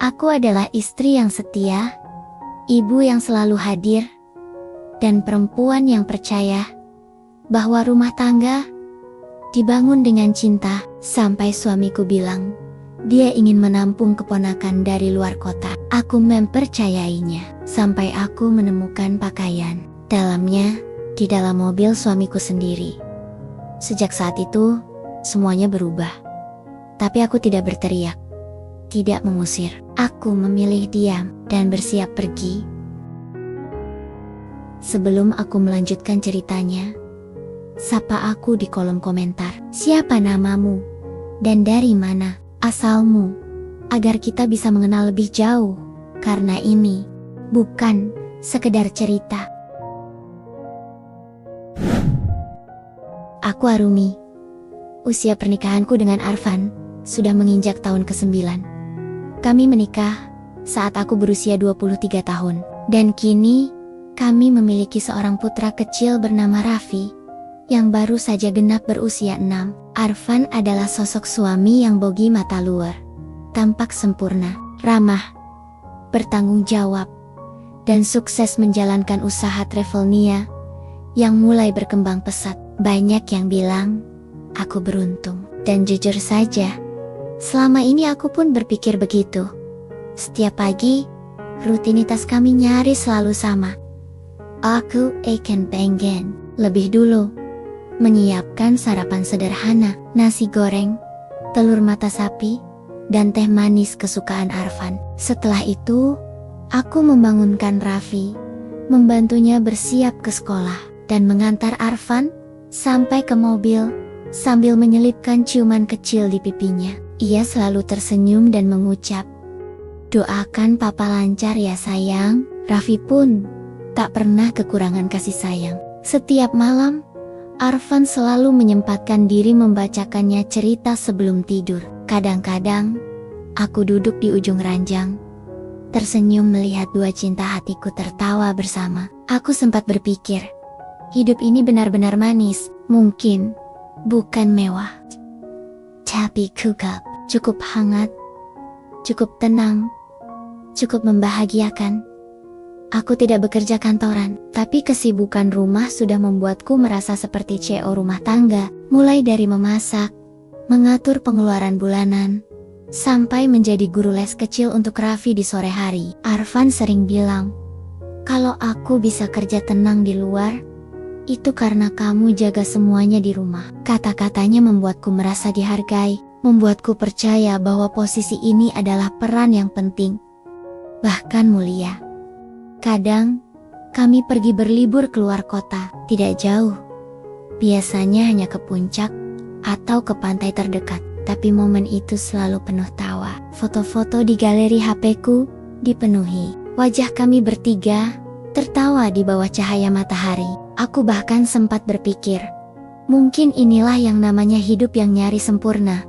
Aku adalah istri yang setia, ibu yang selalu hadir, dan perempuan yang percaya bahwa rumah tangga dibangun dengan cinta. Sampai suamiku bilang dia ingin menampung keponakan dari luar kota. Aku mempercayainya sampai aku menemukan pakaian dalamnya di dalam mobil suamiku sendiri. Sejak saat itu, semuanya berubah. Tapi aku tidak berteriak, tidak mengusir. Aku memilih diam dan bersiap pergi. Sebelum aku melanjutkan ceritanya, sapa aku di kolom komentar. Siapa namamu? Dan dari mana asalmu? Agar kita bisa mengenal lebih jauh. Karena ini bukan sekedar cerita. Aku Arumi. Usia pernikahanku dengan Arfan sudah menginjak tahun ke-9. Kami menikah saat aku berusia 23 tahun. Dan kini kami memiliki seorang putra kecil bernama Raffi yang baru saja genap berusia 6. Arfan adalah sosok suami yang bogi mata luar, tampak sempurna, ramah, bertanggung jawab, dan sukses menjalankan usaha Travelnia yang mulai berkembang pesat. Banyak yang bilang aku beruntung, dan jujur saja, selama ini aku pun berpikir begitu. Setiap pagi, rutinitas kami nyaris selalu sama. Aku akan pengen lebih dulu menyiapkan sarapan sederhana, nasi goreng, telur mata sapi, dan teh manis kesukaan Arfan. Setelah itu, aku membangunkan Raffi, membantunya bersiap ke sekolah, dan mengantar Arfan sampai ke mobil sambil menyelipkan ciuman kecil di pipinya. Ia selalu tersenyum dan mengucap, "Doakan papa lancar ya sayang." Raffi pun tak pernah kekurangan kasih sayang. Setiap malam, Arfan selalu menyempatkan diri membacakannya cerita sebelum tidur. Kadang-kadang, aku duduk di ujung ranjang, tersenyum melihat dua cinta hatiku tertawa bersama. Aku sempat berpikir, hidup ini benar-benar manis, mungkin bukan mewah, tapi cukup hangat, cukup tenang, cukup membahagiakan. Aku tidak bekerja kantoran, tapi kesibukan rumah sudah membuatku merasa seperti CEO rumah tangga, mulai dari memasak, mengatur pengeluaran bulanan, sampai menjadi guru les kecil untuk Raffi di sore hari. Arfan sering bilang, kalau aku bisa kerja tenang di luar, itu karena kamu jaga semuanya di rumah. Kata-katanya membuatku merasa dihargai, membuatku percaya bahwa posisi ini adalah peran yang penting, bahkan mulia. Kadang, kami pergi berlibur keluar kota, tidak jauh. Biasanya hanya ke puncak, atau ke pantai terdekat. Tapi momen itu selalu penuh tawa. Foto-foto di galeri HP-ku dipenuhi. Wajah kami bertiga, tertawa di bawah cahaya matahari. Aku bahkan sempat berpikir, mungkin inilah yang namanya hidup yang nyaris sempurna.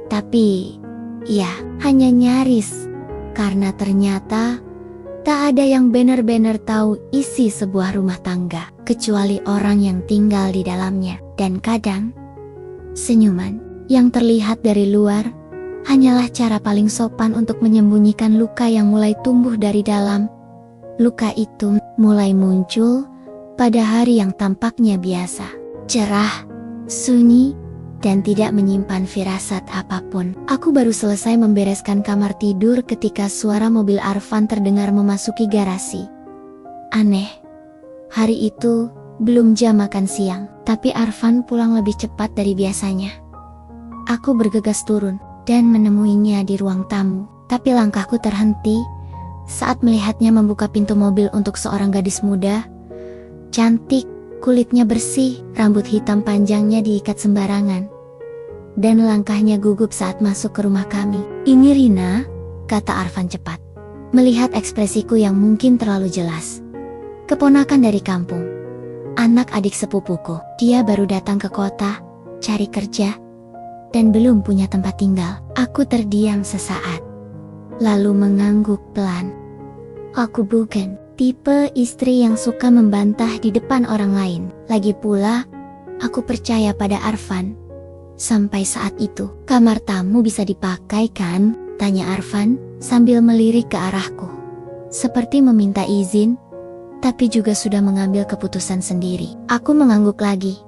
Tapi, ya, hanya nyaris. Karena ternyata tak ada yang benar-benar tahu isi sebuah rumah tangga, kecuali orang yang tinggal di dalamnya. Dan kadang, senyuman yang terlihat dari luar hanyalah cara paling sopan untuk menyembunyikan luka yang mulai tumbuh dari dalam. Luka itu mulai muncul pada hari yang tampaknya biasa, cerah, sunyi, dan tidak menyimpan firasat apapun. Aku baru selesai membereskan kamar tidur ketika suara mobil Arfan terdengar memasuki garasi. Aneh, hari itu belum jam makan siang, tapi Arfan pulang lebih cepat dari biasanya. Aku bergegas turun dan menemuinya di ruang tamu, tapi langkahku terhenti saat melihatnya membuka pintu mobil untuk seorang gadis muda, cantik, kulitnya bersih, rambut hitam panjangnya diikat sembarangan, dan langkahnya gugup saat masuk ke rumah kami. "Ini Rina," kata Arfan cepat, melihat ekspresiku yang mungkin terlalu jelas. "Keponakan dari kampung, anak adik sepupuku. Dia baru datang ke kota, cari kerja, dan belum punya tempat tinggal." Aku terdiam sesaat, lalu mengangguk pelan. Aku bukan tipe istri yang suka membantah di depan orang lain. Lagi pula, aku percaya pada Arfan. Sampai saat itu, kamar tamu bisa dipakai kan? Tanya Arfan sambil melirik ke arahku. Seperti meminta izin, tapi juga sudah mengambil keputusan sendiri. Aku mengangguk lagi.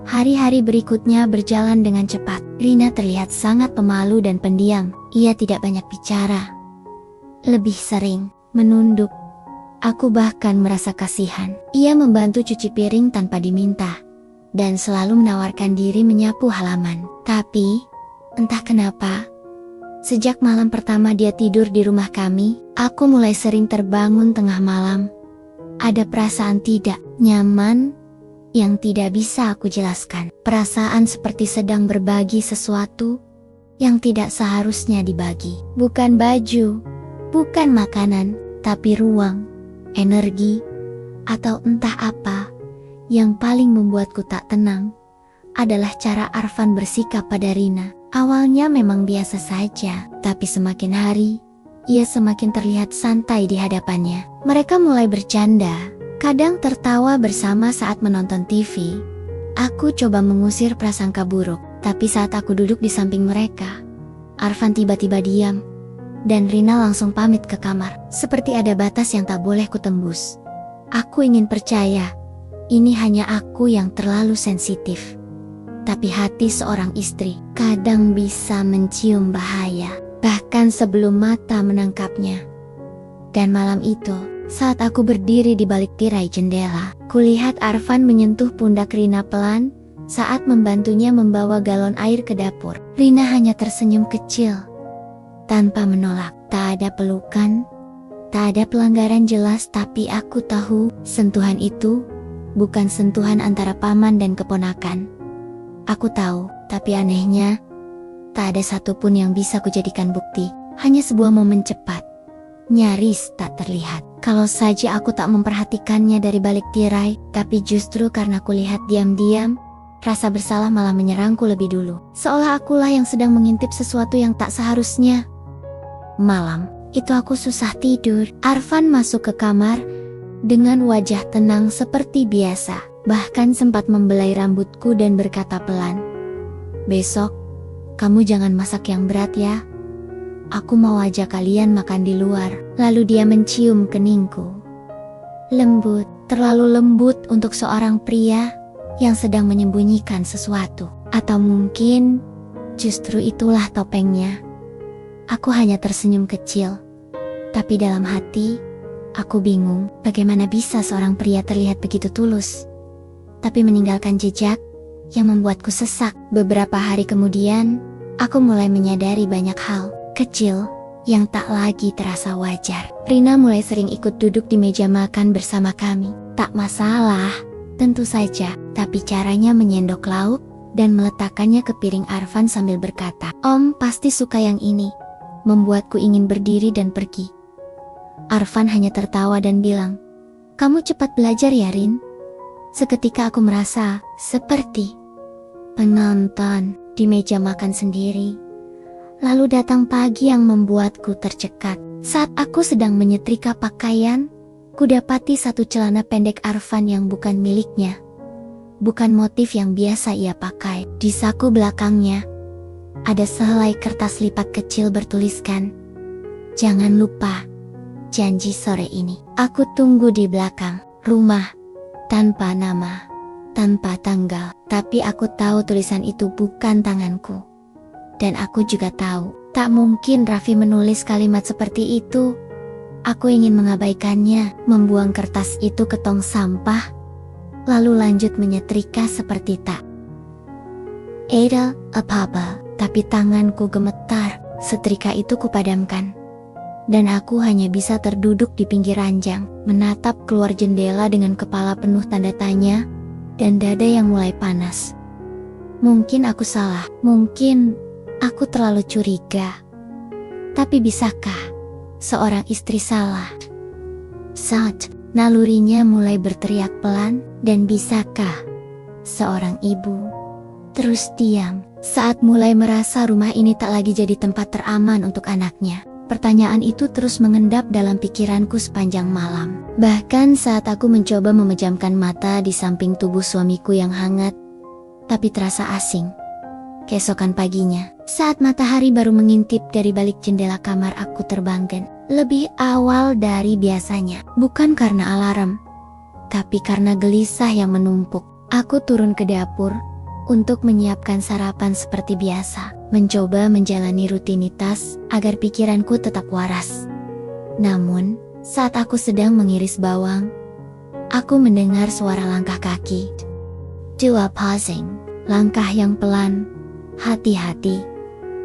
Hari-hari berikutnya berjalan dengan cepat. Rina terlihat sangat pemalu dan pendiam. Ia tidak banyak bicara. Lebih sering menunduk. Aku bahkan merasa kasihan. Ia membantu cuci piring tanpa diminta. Dan selalu menawarkan diri menyapu halaman. Tapi, entah kenapa, sejak malam pertama dia tidur di rumah kami, aku mulai sering terbangun tengah malam. Ada perasaan tidak nyaman yang tidak bisa aku jelaskan. Perasaan seperti sedang berbagi sesuatu yang tidak seharusnya dibagi. Bukan baju, bukan makanan, tapi ruang, energi, atau entah apa. Yang paling membuatku tak tenang adalah cara Arfan bersikap pada Rina. Awalnya memang biasa saja, tapi semakin hari, ia semakin terlihat santai di hadapannya. Mereka mulai bercanda, kadang tertawa bersama saat menonton TV. Aku coba mengusir prasangka buruk, tapi saat aku duduk di samping mereka, Arfan tiba-tiba diam, dan Rina langsung pamit ke kamar. Seperti ada batas yang tak boleh kutembus. Aku ingin percaya, ini hanya aku yang terlalu sensitif. Tapi hati seorang istri kadang bisa mencium bahaya, bahkan sebelum mata menangkapnya. Dan malam itu, saat aku berdiri di balik tirai jendela, kulihat Arfan menyentuh pundak Rina pelan saat membantunya membawa galon air ke dapur. Rina hanya tersenyum kecil, tanpa menolak. Tak ada pelukan, tak ada pelanggaran jelas, tapi aku tahu sentuhan itu bukan sentuhan antara paman dan keponakan. Aku tahu, tapi anehnya, tak ada satupun yang bisa kujadikan bukti. Hanya sebuah momen cepat, nyaris tak terlihat. Kalau saja aku tak memperhatikannya dari balik tirai, tapi justru karena kulihat diam-diam, rasa bersalah malah menyerangku lebih dulu. Seolah akulah yang sedang mengintip sesuatu yang tak seharusnya. Malam itu aku susah tidur. Arfan masuk ke kamar dengan wajah tenang seperti biasa, bahkan sempat membelai rambutku dan berkata pelan, "Besok, kamu jangan masak yang berat ya. Aku mau ajak kalian makan di luar." Lalu dia mencium keningku. Lembut, terlalu lembut untuk seorang pria yang sedang menyembunyikan sesuatu. Atau mungkin, justru itulah topengnya. Aku hanya tersenyum kecil. Tapi dalam hati, aku bingung bagaimana bisa seorang pria terlihat begitu tulus, tapi meninggalkan jejak yang membuatku sesak. Beberapa hari kemudian, aku mulai menyadari banyak hal kecil yang tak lagi terasa wajar. Rina mulai sering ikut duduk di meja makan bersama kami. Tak masalah, tentu saja, tapi caranya menyendok lauk dan meletakkannya ke piring Arfan sambil berkata, "Om pasti suka yang ini," membuatku ingin berdiri dan pergi. Arfan hanya tertawa dan bilang, "Kamu cepat belajar ya, Rin." Seketika aku merasa seperti penonton di meja makan sendiri. Lalu datang pagi yang membuatku tercekat. Saat aku sedang menyetrika pakaian, kudapati satu celana pendek Arfan yang bukan miliknya. Bukan motif yang biasa ia pakai. Di saku belakangnya, ada sehelai kertas lipat kecil bertuliskan, "Jangan lupa, janji sore ini." Aku tunggu di belakang rumah, tanpa nama, tanpa tanggal. Tapi aku tahu tulisan itu bukan tanganku. Dan aku juga tahu, tak mungkin Raffi menulis kalimat seperti itu. Aku ingin mengabaikannya, membuang kertas itu ke tong sampah, lalu lanjut menyetrika seperti tak ada apa-apa. Tapi tanganku gemetar, setrika itu kupadamkan. Dan aku hanya bisa terduduk di pinggir ranjang, menatap keluar jendela dengan kepala penuh tanda tanya, dan dada yang mulai panas. Mungkin aku salah, mungkin aku terlalu curiga. Tapi bisakah seorang istri salah saat nalurinya mulai berteriak pelan? Dan bisakah seorang ibu terus diam saat mulai merasa rumah ini tak lagi jadi tempat teraman untuk anaknya? Pertanyaan itu terus mengendap dalam pikiranku sepanjang malam. Bahkan saat aku mencoba memejamkan mata di samping tubuh suamiku yang hangat, tapi terasa asing. Keesokan paginya, saat matahari baru mengintip dari balik jendela kamar, aku terbangun lebih awal dari biasanya. Bukan karena alarm, tapi karena gelisah yang menumpuk. Aku turun ke dapur untuk menyiapkan sarapan seperti biasa, mencoba menjalani rutinitas agar pikiranku tetap waras. Namun, saat aku sedang mengiris bawang, aku mendengar suara langkah kaki. Dua pausing, langkah yang pelan, hati-hati,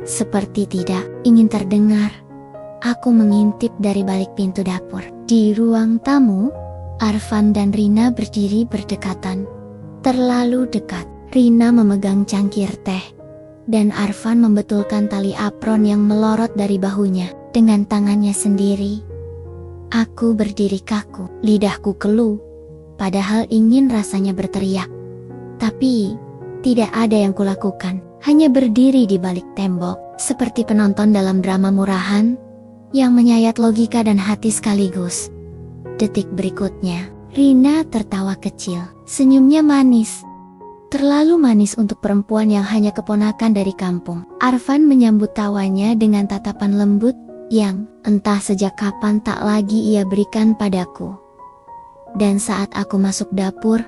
seperti tidak ingin terdengar. Aku mengintip dari balik pintu dapur. Di ruang tamu, Arfan dan Rina berdiri berdekatan. Terlalu dekat. Rina memegang cangkir teh, dan Arfan membetulkan tali apron yang melorot dari bahunya dengan tangannya sendiri. Aku berdiri kaku, lidahku keluh, padahal ingin rasanya berteriak. Tapi, tidak ada yang kulakukan, hanya berdiri di balik tembok, seperti penonton dalam drama murahan, yang menyayat logika dan hati sekaligus. Detik berikutnya, Rina tertawa kecil, senyumnya manis. Terlalu manis untuk perempuan yang hanya keponakan dari kampung. Arfan menyambut tawanya dengan tatapan lembut, yang entah sejak kapan tak lagi ia berikan padaku. Dan saat aku masuk dapur,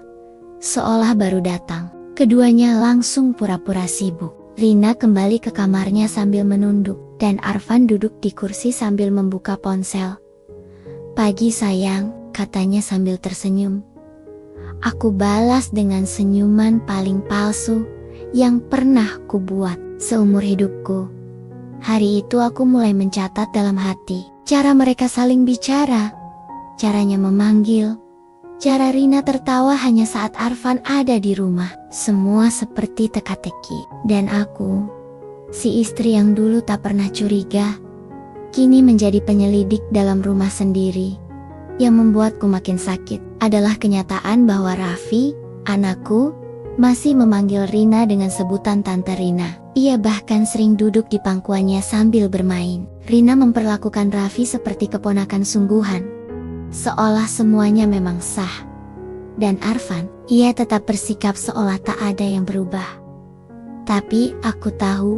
seolah baru datang, keduanya langsung pura-pura sibuk. Rina kembali ke kamarnya sambil menunduk, dan Arfan duduk di kursi sambil membuka ponsel. "Pagi sayang," katanya sambil tersenyum. Aku balas dengan senyuman paling palsu yang pernah kubuat seumur hidupku. Hari itu aku mulai mencatat dalam hati cara mereka saling bicara, caranya memanggil, cara Rina tertawa hanya saat Arfan ada di rumah. Semua seperti teka-teki. Dan aku, si istri yang dulu tak pernah curiga, kini menjadi penyelidik dalam rumah sendiri. Yang membuatku makin sakit adalah kenyataan bahwa Raffi, anakku, masih memanggil Rina dengan sebutan Tante Rina. Ia bahkan sering duduk di pangkuannya sambil bermain. Rina memperlakukan Raffi seperti keponakan sungguhan, seolah semuanya memang sah. Dan Arfan, ia tetap bersikap seolah tak ada yang berubah. Tapi aku tahu,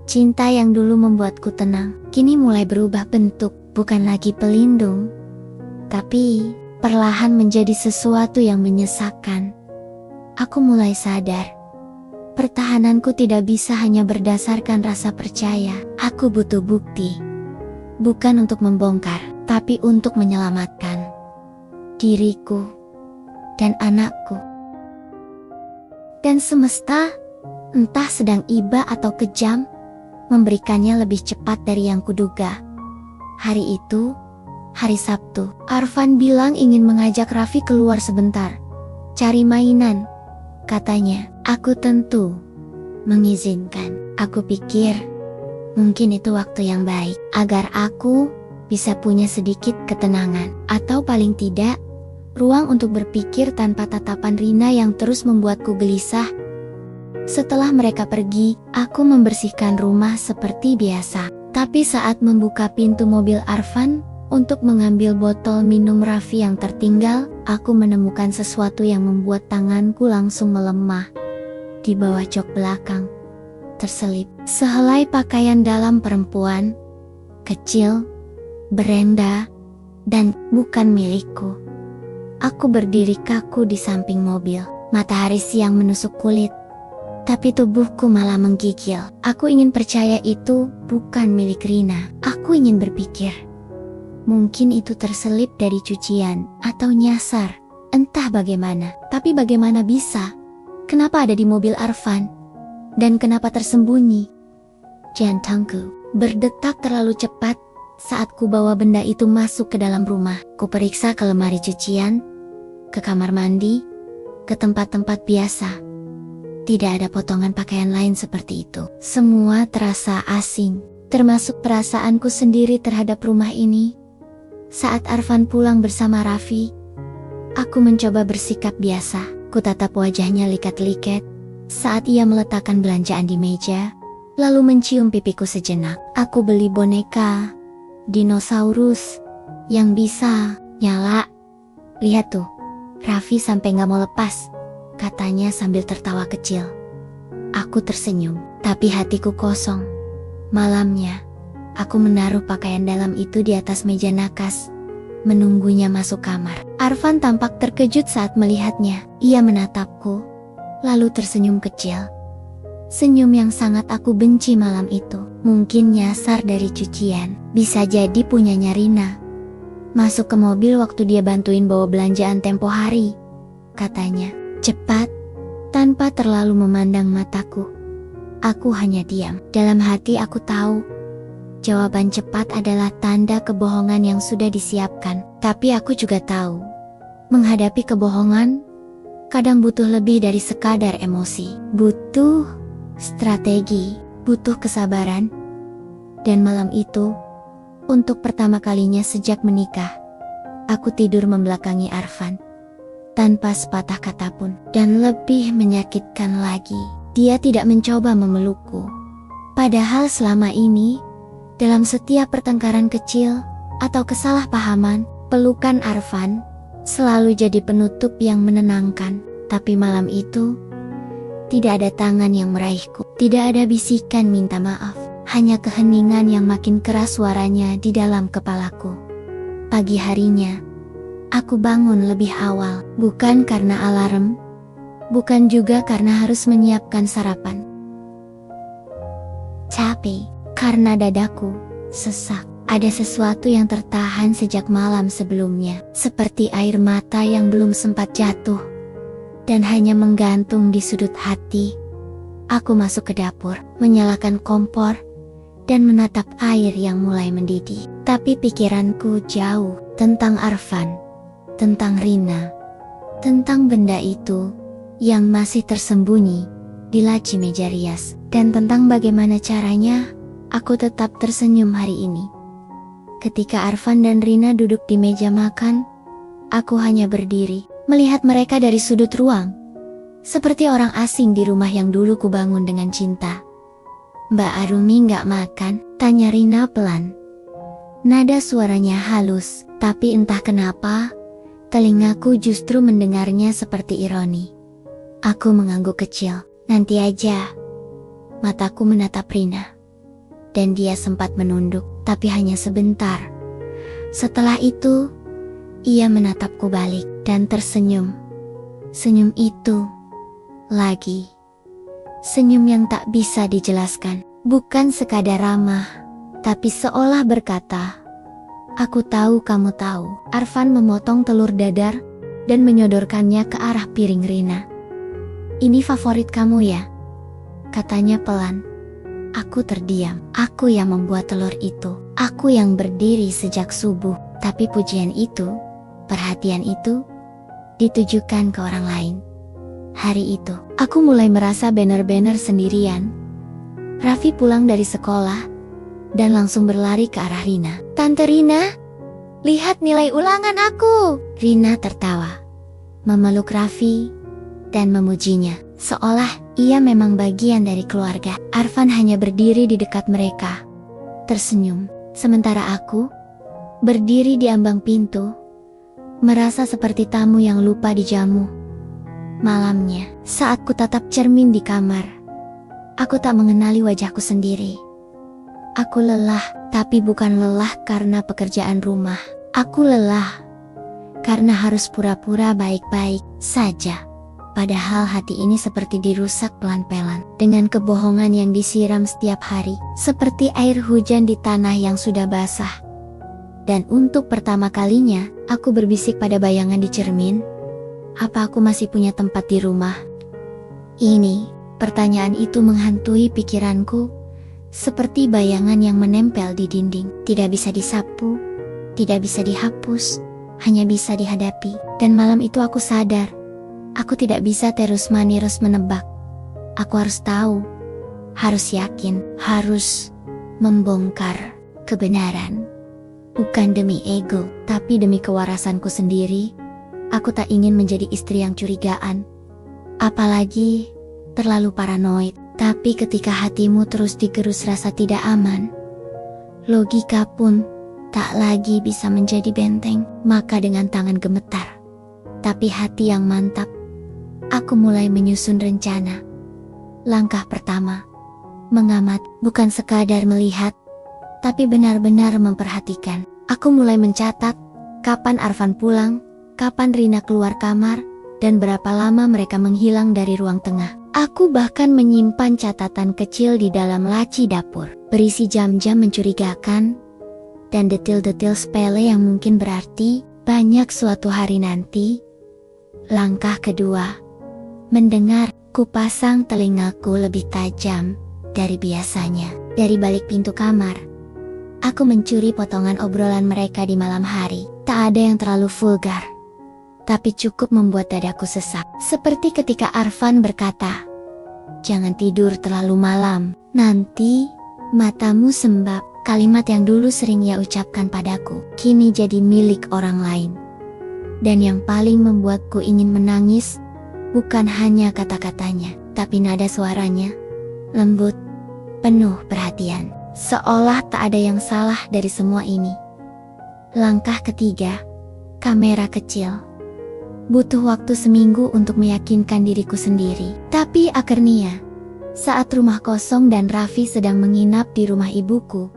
cinta yang dulu membuatku tenang, kini mulai berubah bentuk, bukan lagi pelindung, tapi perlahan menjadi sesuatu yang menyesakkan. Aku mulai sadar, pertahananku tidak bisa hanya berdasarkan rasa percaya. Aku butuh bukti, bukan untuk membongkar, tapi untuk menyelamatkan diriku dan anakku. Dan semesta, entah sedang iba atau kejam, memberikannya lebih cepat dari yang kuduga. Hari itu, hari Sabtu, Arfan bilang ingin mengajak Raffi keluar sebentar, cari mainan, katanya. Aku tentu mengizinkan. Aku pikir, mungkin itu waktu yang baik, agar aku bisa punya sedikit ketenangan, atau paling tidak, ruang untuk berpikir tanpa tatapan Rina yang terus membuatku gelisah. Setelah mereka pergi, aku membersihkan rumah seperti biasa. Tapi saat membuka pintu mobil Arfan untuk mengambil botol minum Raffi yang tertinggal, aku menemukan sesuatu yang membuat tanganku langsung melemah. Di bawah jok belakang, terselip sehelai pakaian dalam perempuan, kecil, berenda, dan bukan milikku. Aku berdiri kaku di samping mobil. Matahari siang menusuk kulit, tapi tubuhku malah menggigil. Aku ingin percaya itu bukan milik Rina. Aku ingin berpikir, mungkin itu terselip dari cucian atau nyasar, entah bagaimana. Tapi bagaimana bisa? Kenapa ada di mobil Arfan? Dan kenapa tersembunyi? Jantungku berdetak terlalu cepat saat ku bawa benda itu masuk ke dalam rumah. Ku periksa ke lemari cucian, ke kamar mandi, ke tempat-tempat biasa. Tidak ada potongan pakaian lain seperti itu. Semua terasa asing, termasuk perasaanku sendiri terhadap rumah ini. Saat Arfan pulang bersama Raffi, aku mencoba bersikap biasa. Ku tatap wajahnya likat-likat saat ia meletakkan belanjaan di meja, lalu mencium pipiku sejenak. Aku beli boneka dinosaurus yang bisa nyala. Lihat tuh, Raffi sampai gak mau lepas, katanya sambil tertawa kecil. Aku tersenyum. Tapi hatiku kosong. Malamnya, aku menaruh pakaian dalam itu di atas meja nakas, menunggunya masuk kamar. Arfan tampak terkejut saat melihatnya. Ia menatapku, lalu tersenyum kecil. Senyum yang sangat aku benci malam itu. Mungkin nyasar dari cucian. Bisa jadi punyanya Rina. Masuk ke mobil waktu dia bantuin bawa belanjaan tempo hari. Katanya, cepat, tanpa terlalu memandang mataku. Aku hanya diam. Dalam hati aku tahu, jawaban cepat adalah tanda kebohongan yang sudah disiapkan. Tapi aku juga tahu, menghadapi kebohongan, kadang butuh lebih dari sekadar emosi. Butuh strategi, butuh kesabaran. Dan malam itu, untuk pertama kalinya sejak menikah, aku tidur membelakangi Arfan. Tanpa sepatah kata pun. Dan lebih menyakitkan lagi, dia tidak mencoba memelukku. Padahal selama ini, dalam setiap pertengkaran kecil atau kesalahpahaman, pelukan Arfan selalu jadi penutup yang menenangkan. Tapi malam itu, tidak ada tangan yang meraihku, tidak ada bisikan minta maaf, hanya keheningan yang makin keras suaranya di dalam kepalaku. Pagi harinya, aku bangun lebih awal, bukan karena alarm, bukan juga karena harus menyiapkan sarapan. Tapi, karena dadaku sesak. Ada sesuatu yang tertahan sejak malam sebelumnya, seperti air mata yang belum sempat jatuh dan hanya menggantung di sudut hati. Aku masuk ke dapur, menyalakan kompor, dan menatap air yang mulai mendidih. Tapi pikiranku jauh tentang Arfan, tentang Rina, tentang benda itu yang masih tersembunyi di laci meja rias, dan tentang bagaimana caranya aku tetap tersenyum hari ini. Ketika Arfan dan Rina duduk di meja makan, aku hanya berdiri, melihat mereka dari sudut ruang, seperti orang asing di rumah yang dulu kubangun dengan cinta. "Mbak Arumi nggak makan?" tanya Rina pelan. Nada suaranya halus, tapi entah kenapa, telingaku justru mendengarnya seperti ironi. Aku mengangguk kecil. "Nanti aja." Mataku menatap Rina, dan dia sempat menunduk, tapi hanya sebentar. Setelah itu, ia menatapku balik dan tersenyum. Senyum itu lagi. Senyum yang tak bisa dijelaskan. Bukan sekadar ramah, tapi seolah berkata, "Aku tahu kamu tahu." Arfan memotong telur dadar dan menyodorkannya ke arah piring Rina. "Ini favorit kamu ya?" katanya pelan. Aku terdiam. Aku yang membuat telur itu. Aku yang berdiri sejak subuh. Tapi pujian itu, perhatian itu, ditujukan ke orang lain. Hari itu, aku mulai merasa benar-benar sendirian. Raffi pulang dari sekolah, dan langsung berlari ke arah Rina. "Tante Rina, lihat nilai ulangan aku." Rina tertawa, memeluk Raffi, dan memujinya, seolah ia memang bagian dari keluarga. Arfan hanya berdiri di dekat mereka, tersenyum, sementara aku berdiri di ambang pintu, merasa seperti tamu yang lupa dijamu. Malamnya, saat ku tatap cermin di kamar, aku tak mengenali wajahku sendiri. Aku lelah, tapi bukan lelah karena pekerjaan rumah. Aku lelah karena harus pura-pura baik-baik saja. Padahal hati ini seperti dirusak pelan-pelan dengan kebohongan yang disiram setiap hari, seperti air hujan di tanah yang sudah basah. Dan untuk pertama kalinya, aku berbisik pada bayangan di cermin, "Apa aku masih punya tempat di rumah?" Ini, pertanyaan itu menghantui pikiranku, seperti bayangan yang menempel di dinding. Tidak bisa disapu, tidak bisa dihapus, hanya bisa dihadapi. Dan malam itu aku sadar, aku tidak bisa terus-menerus menebak. Aku harus tahu, harus yakin, harus membongkar kebenaran. Bukan demi ego, tapi demi kewarasanku sendiri. Aku tak ingin menjadi istri yang curigaan, apalagi terlalu paranoid. Tapi ketika hatimu terus digerus rasa tidak aman, logika pun tak lagi bisa menjadi benteng. Maka dengan tangan gemetar, tapi hati yang mantap, aku mulai menyusun rencana. Langkah pertama, mengamat, bukan sekadar melihat, tapi benar-benar memperhatikan. Aku mulai mencatat, kapan Arfan pulang, kapan Rina keluar kamar, dan berapa lama mereka menghilang dari ruang tengah. Aku bahkan menyimpan catatan kecil di dalam laci dapur, berisi jam-jam mencurigakan, dan detil-detil sepele yang mungkin berarti banyak suatu hari nanti. Langkah kedua, mendengar. Kupasang telingaku lebih tajam dari biasanya. Dari balik pintu kamar, aku mencuri potongan obrolan mereka di malam hari. Tak ada yang terlalu vulgar, tapi cukup membuat dadaku sesak. Seperti ketika Arfan berkata, "Jangan tidur terlalu malam, nanti matamu sembab." Kalimat yang dulu sering ia ucapkan padaku, kini jadi milik orang lain. Dan yang paling membuatku ingin menangis, bukan hanya kata-katanya, tapi nada suaranya, lembut, penuh perhatian, seolah tak ada yang salah dari semua ini. Langkah ketiga, kamera kecil. Butuh waktu seminggu untuk meyakinkan diriku sendiri. Tapi akhirnya, saat rumah kosong dan Raffi sedang menginap di rumah ibuku,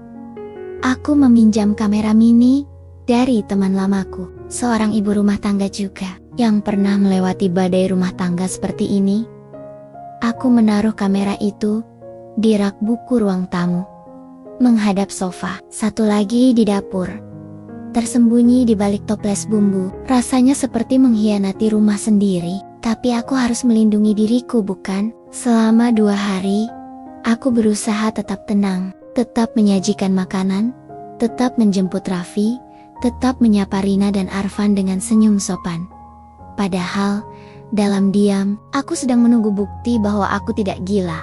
aku meminjam kamera mini dari teman lamaku, seorang ibu rumah tangga juga, yang pernah melewati badai rumah tangga seperti ini. Aku menaruh kamera itu di rak buku ruang tamu, menghadap sofa. Satu lagi di dapur, tersembunyi di balik toples bumbu. Rasanya seperti mengkhianati rumah sendiri, tapi aku harus melindungi diriku, bukan? Selama 2 hari, aku berusaha tetap tenang, tetap menyajikan makanan, tetap menjemput Raffi, tetap menyapa Rina dan Arfan dengan senyum sopan. Padahal, dalam diam, aku sedang menunggu bukti bahwa aku tidak gila.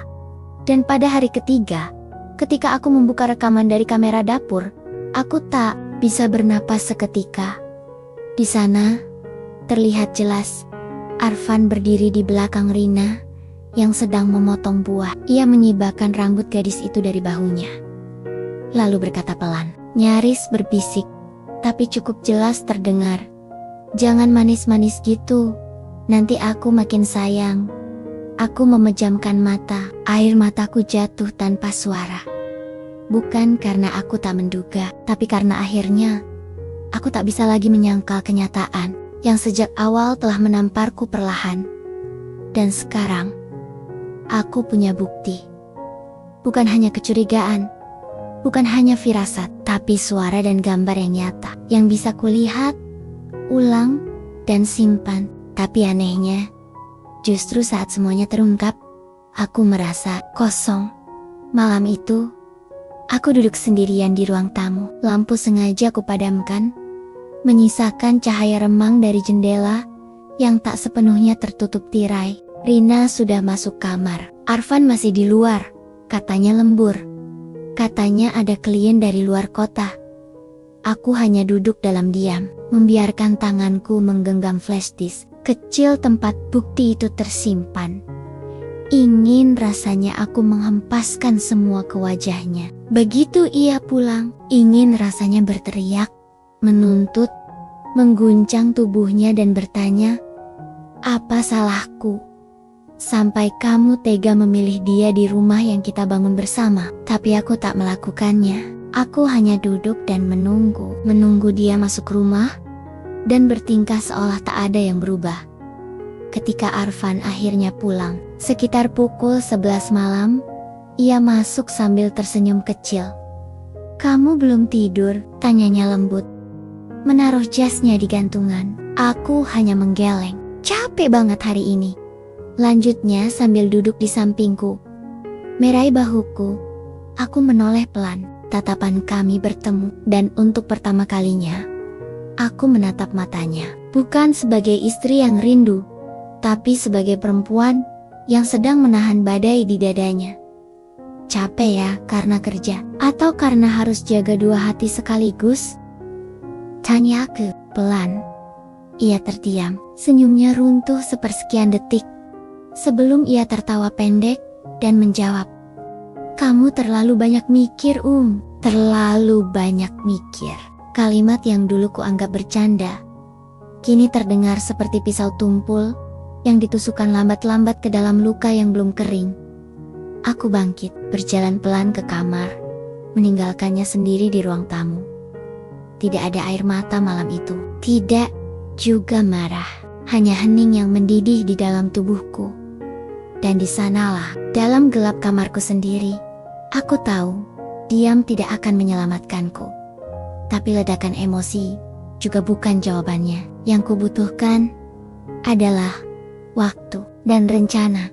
Dan pada hari ketiga, ketika aku membuka rekaman dari kamera dapur, aku tak bisa bernapas seketika. Di sana, terlihat jelas, Arfan berdiri di belakang Rina, yang sedang memotong buah. Ia menyibakkan rambut gadis itu dari bahunya. Lalu berkata pelan, nyaris berbisik, tapi cukup jelas terdengar, "Jangan manis-manis gitu, nanti aku makin sayang." Aku memejamkan mata, air mataku jatuh tanpa suara. Bukan karena aku tak menduga, tapi karena akhirnya, aku tak bisa lagi menyangkal kenyataan, yang sejak awal telah menamparku perlahan. Dan sekarang, aku punya bukti. Bukan hanya kecurigaan, bukan hanya firasat, tapi suara dan gambar yang nyata, yang bisa kulihat, ulang, dan simpan. Tapi anehnya, justru saat semuanya terungkap, aku merasa kosong. Malam itu, aku duduk sendirian di ruang tamu. Lampu sengaja kupadamkan, menyisakan cahaya remang dari jendela yang tak sepenuhnya tertutup tirai. Rina sudah masuk kamar. Arfan masih di luar, katanya lembur. Katanya ada klien dari luar kota. Aku hanya duduk dalam diam, membiarkan tanganku menggenggam flash disk kecil tempat bukti itu tersimpan. Ingin rasanya aku menghempaskan semua ke wajahnya. Begitu ia pulang, ingin rasanya berteriak, menuntut, mengguncang tubuhnya dan bertanya, "Apa salahku? Sampai kamu tega memilih dia di rumah yang kita bangun bersama?" Tapi aku tak melakukannya. Aku hanya duduk dan menunggu dia masuk rumah, dan bertingkah seolah tak ada yang berubah. Ketika Arfan akhirnya pulang, sekitar pukul 11 malam, ia masuk sambil tersenyum kecil. "Kamu belum tidur?" tanyanya lembut. Menaruh jasnya di gantungan. Aku hanya menggeleng. "Capek banget hari ini," lanjutnya sambil duduk di sampingku. Meraih bahuku, aku menoleh pelan. Tatapan kami bertemu, dan untuk pertama kalinya, aku menatap matanya. Bukan sebagai istri yang rindu, tapi sebagai perempuan yang sedang menahan badai di dadanya. "Capek ya karena kerja, atau karena harus jaga 2 hati sekaligus?" tanya aku pelan. Ia terdiam, senyumnya runtuh sepersekian detik, sebelum ia tertawa pendek dan menjawab, "Kamu terlalu banyak mikir, terlalu banyak mikir." Kalimat yang dulu kuanggap bercanda, kini terdengar seperti pisau tumpul yang ditusukkan lambat-lambat ke dalam luka yang belum kering. Aku bangkit, berjalan pelan ke kamar, meninggalkannya sendiri di ruang tamu. Tidak ada air mata malam itu, tidak juga marah, hanya hening yang mendidih di dalam tubuhku. Dan di sanalah, dalam gelap kamarku sendiri, aku tahu, diam tidak akan menyelamatkanku. Tapi ledakan emosi juga bukan jawabannya. Yang kubutuhkan adalah waktu dan rencana.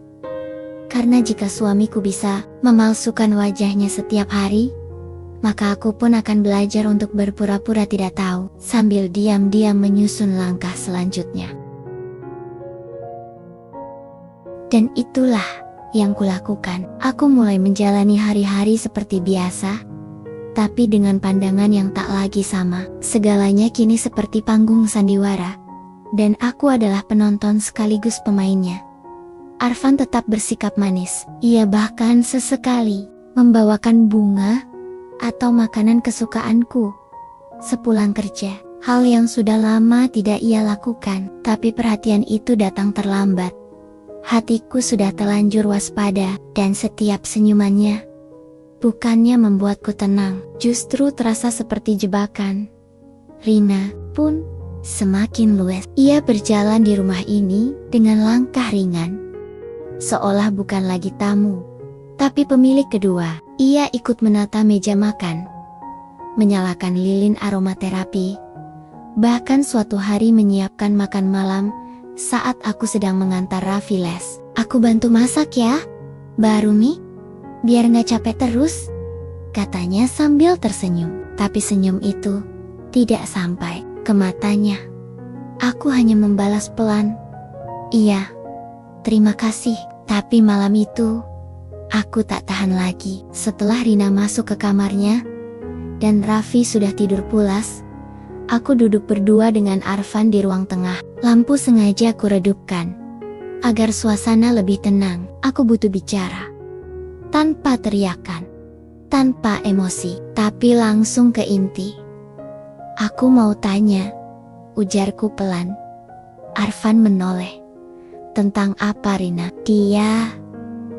Karena jika suamiku bisa memalsukan wajahnya setiap hari, maka aku pun akan belajar untuk berpura-pura tidak tahu, sambil diam-diam menyusun langkah selanjutnya. Dan itulah yang kulakukan. Aku mulai menjalani hari-hari seperti biasa, tapi dengan pandangan yang tak lagi sama. Segalanya kini seperti panggung sandiwara, dan aku adalah penonton sekaligus pemainnya. Arfan tetap bersikap manis. Ia bahkan sesekali membawakan bunga atau makanan kesukaanku sepulang kerja. Hal yang sudah lama tidak ia lakukan, tapi perhatian itu datang terlambat. Hatiku sudah terlanjur waspada, dan setiap senyumannya bukannya membuatku tenang, justru terasa seperti jebakan. Rina pun semakin luas. Ia berjalan di rumah ini dengan langkah ringan, seolah bukan lagi tamu, tapi pemilik kedua. Ia ikut menata meja makan, menyalakan lilin aromaterapi, bahkan suatu hari menyiapkan makan malam saat aku sedang mengantar Raffi les. "Aku bantu masak ya, Mbak Rumi, biar gak capek terus," katanya sambil tersenyum. Tapi senyum itu tidak sampai ke matanya. Aku hanya membalas pelan, "Iya, terima kasih." Tapi malam itu, aku tak tahan lagi. Setelah Rina masuk ke kamarnya, dan Raffi sudah tidur pulas, aku duduk berdua dengan Arfan di ruang tengah. Lampu sengaja aku redupkan, agar suasana lebih tenang. Aku butuh bicara, tanpa teriakan, tanpa emosi, tapi langsung ke inti. "Aku mau tanya," ujarku pelan. Arfan menoleh. "Tentang apa, Rina?" Dia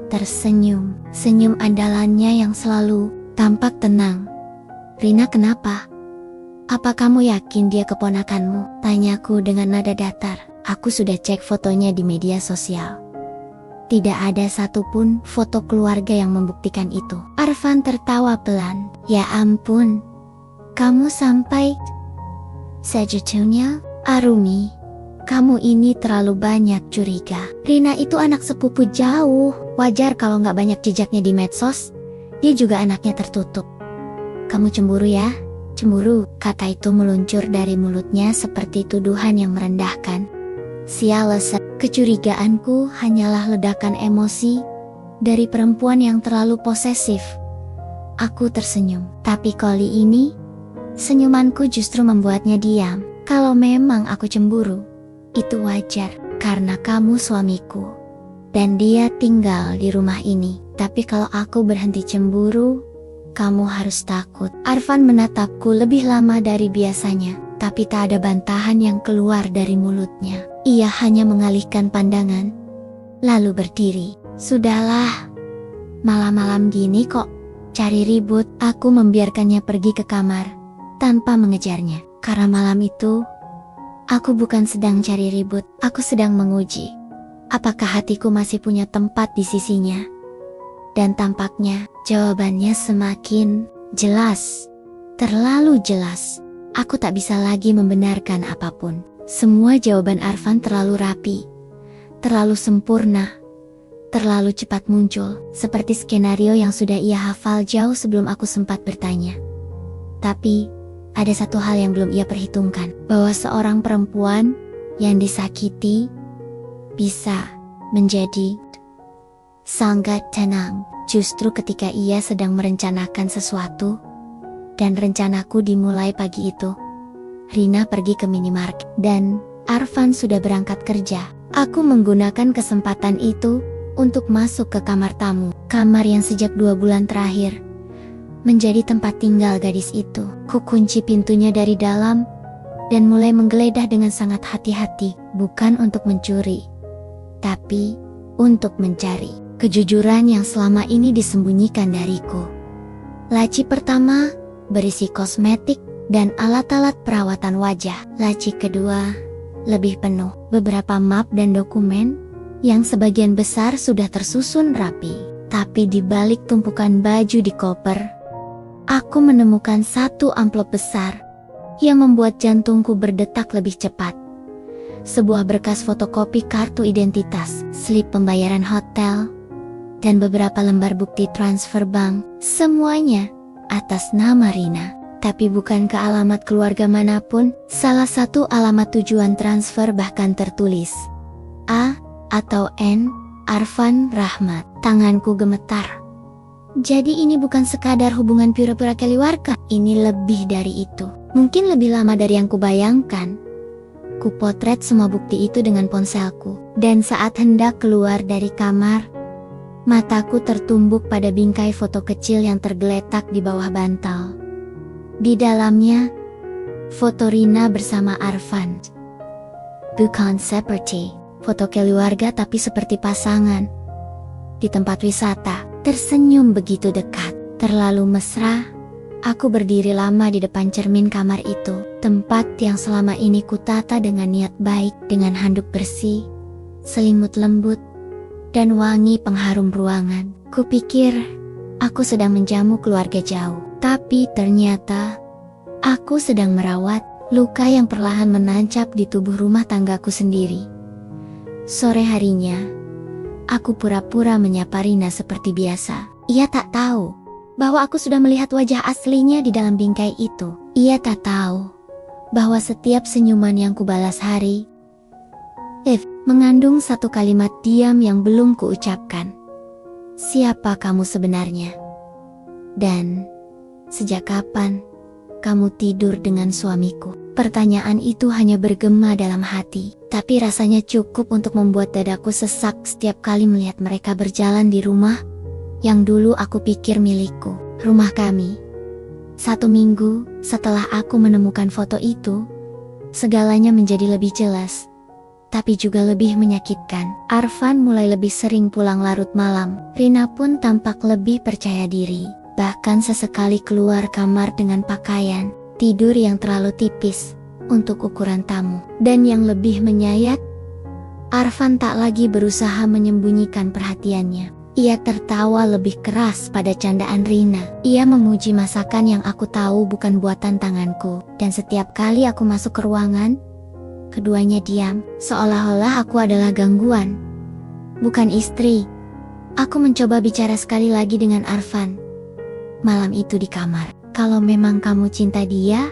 tersenyum, senyum andalannya yang selalu tampak tenang. "Rina kenapa? Apa kamu yakin dia keponakanmu?" tanyaku dengan nada datar. Aku sudah cek fotonya di media sosial. Tidak ada satupun foto keluarga yang membuktikan itu. Arfan tertawa pelan. "Ya ampun, kamu sampai segitunya, Arumi. Kamu ini terlalu banyak curiga. Rina itu anak sepupu jauh. Wajar kalau nggak banyak jejaknya di medsos. Dia juga anaknya tertutup. Kamu cemburu ya?" "Cemburu," kata itu meluncur dari mulutnya seperti tuduhan yang merendahkan. Sialas, kecurigaanku hanyalah ledakan emosi dari perempuan yang terlalu posesif. Aku tersenyum, tapi kali ini senyumanku justru membuatnya diam. "Kalau memang aku cemburu, itu wajar, karena kamu suamiku, dan dia tinggal di rumah ini. Tapi kalau aku berhenti cemburu, kamu harus takut." Arfan menatapku lebih lama dari biasanya, tapi tak ada bantahan yang keluar dari mulutnya. Ia hanya mengalihkan pandangan, lalu berdiri. "Sudahlah, malam-malam gini kok cari ribut." Aku membiarkannya pergi ke kamar, tanpa mengejarnya. Karena malam itu, aku bukan sedang cari ribut, aku sedang menguji apakah hatiku masih punya tempat di sisinya. Dan tampaknya jawabannya semakin jelas, terlalu jelas. Aku tak bisa lagi membenarkan apapun. Semua jawaban Arfan terlalu rapi, terlalu sempurna, terlalu cepat muncul, seperti skenario yang sudah ia hafal jauh sebelum aku sempat bertanya. Tapi ada satu hal yang belum ia perhitungkan, bahwa seorang perempuan yang disakiti bisa menjadi sangat tenang justru ketika ia sedang merencanakan sesuatu. Dan rencanaku dimulai pagi itu. Rina pergi ke minimarket, dan Arfan sudah berangkat kerja. Aku menggunakan kesempatan itu untuk masuk ke kamar tamu, kamar yang sejak 2 bulan terakhir menjadi tempat tinggal gadis itu. Ku kunci pintunya dari dalam dan mulai menggeledah dengan sangat hati-hati, bukan untuk mencuri, tapi untuk mencari. kejujuran yang selama ini disembunyikan dariku. Laci pertama berisi kosmetik dan alat-alat perawatan wajah. Laci kedua lebih penuh, beberapa map dan dokumen yang sebagian besar sudah tersusun rapi. Tapi di balik tumpukan baju di koper, aku menemukan satu amplop besar yang membuat jantungku berdetak lebih cepat. Sebuah berkas fotokopi kartu identitas, slip pembayaran hotel, dan beberapa lembar bukti transfer bank. Semuanya atas nama Rina, tapi bukan ke alamat keluarga manapun. Salah satu alamat tujuan transfer bahkan tertulis A atau N, Arfan Rahmat. Tanganku gemetar. Jadi ini bukan sekadar hubungan pura-pura keluarga, ini lebih dari itu. Mungkin lebih lama dari yang kubayangkan. Kupotret semua bukti itu dengan ponselku, dan saat hendak keluar dari kamar, mataku tertumbuk pada bingkai foto kecil yang tergeletak di bawah bantal. Di dalamnya, foto Rina bersama Arfan. Bukan seperti foto keluarga, tapi seperti pasangan. Di tempat wisata, tersenyum begitu dekat, terlalu mesra. Aku berdiri lama di depan cermin kamar itu, tempat yang selama ini kutata dengan niat baik, dengan handuk bersih, selimut lembut, dan wangi pengharum ruangan. Kupikir aku sedang menjamu keluarga jauh, tapi ternyata aku sedang merawat luka yang perlahan menancap di tubuh rumah tanggaku sendiri. Sore harinya, aku pura-pura menyapa Rina seperti biasa. Ia tak tahu bahwa aku sudah melihat wajah aslinya di dalam bingkai itu. Ia tak tahu bahwa setiap senyuman yang kubalas hari mengandung satu kalimat diam yang belum kuucapkan. Siapa kamu sebenarnya? Dan sejak kapan kamu tidur dengan suamiku? Pertanyaan itu hanya bergema dalam hati, tapi rasanya cukup untuk membuat dadaku sesak setiap kali melihat mereka berjalan di rumah yang dulu aku pikir milikku, rumah kami. 1 minggu setelah aku menemukan foto itu, segalanya menjadi lebih jelas, tapi juga lebih menyakitkan. Arfan mulai lebih sering pulang larut malam. Rina pun tampak lebih percaya diri, bahkan sesekali keluar kamar dengan pakaian tidur yang terlalu tipis untuk ukuran tamu. Dan yang lebih menyayat, Arfan tak lagi berusaha menyembunyikan perhatiannya. Ia tertawa lebih keras pada candaan Rina. Ia memuji masakan yang aku tahu bukan buatan tanganku. Dan setiap kali aku masuk ke ruangan, keduanya diam, seolah-olah aku adalah gangguan, bukan istri. Aku mencoba bicara sekali lagi dengan Arfan malam itu di kamar. Kalau memang kamu cinta dia,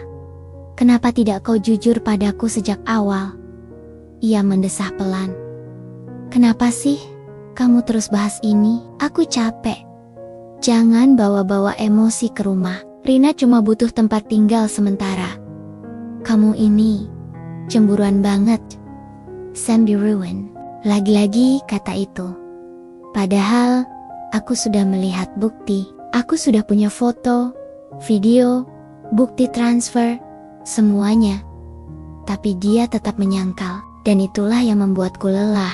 kenapa tidak kau jujur padaku sejak awal? Ia mendesah pelan. Kenapa sih kamu terus bahas ini? Aku capek. Jangan bawa-bawa emosi ke rumah. Rina cuma butuh tempat tinggal sementara. Kamu ini cemburuan banget. Sam di ruin. Lagi-lagi kata itu. Padahal aku sudah melihat bukti. Aku sudah punya foto, video, bukti transfer, semuanya. Tapi dia tetap menyangkal. Dan itulah yang membuatku lelah.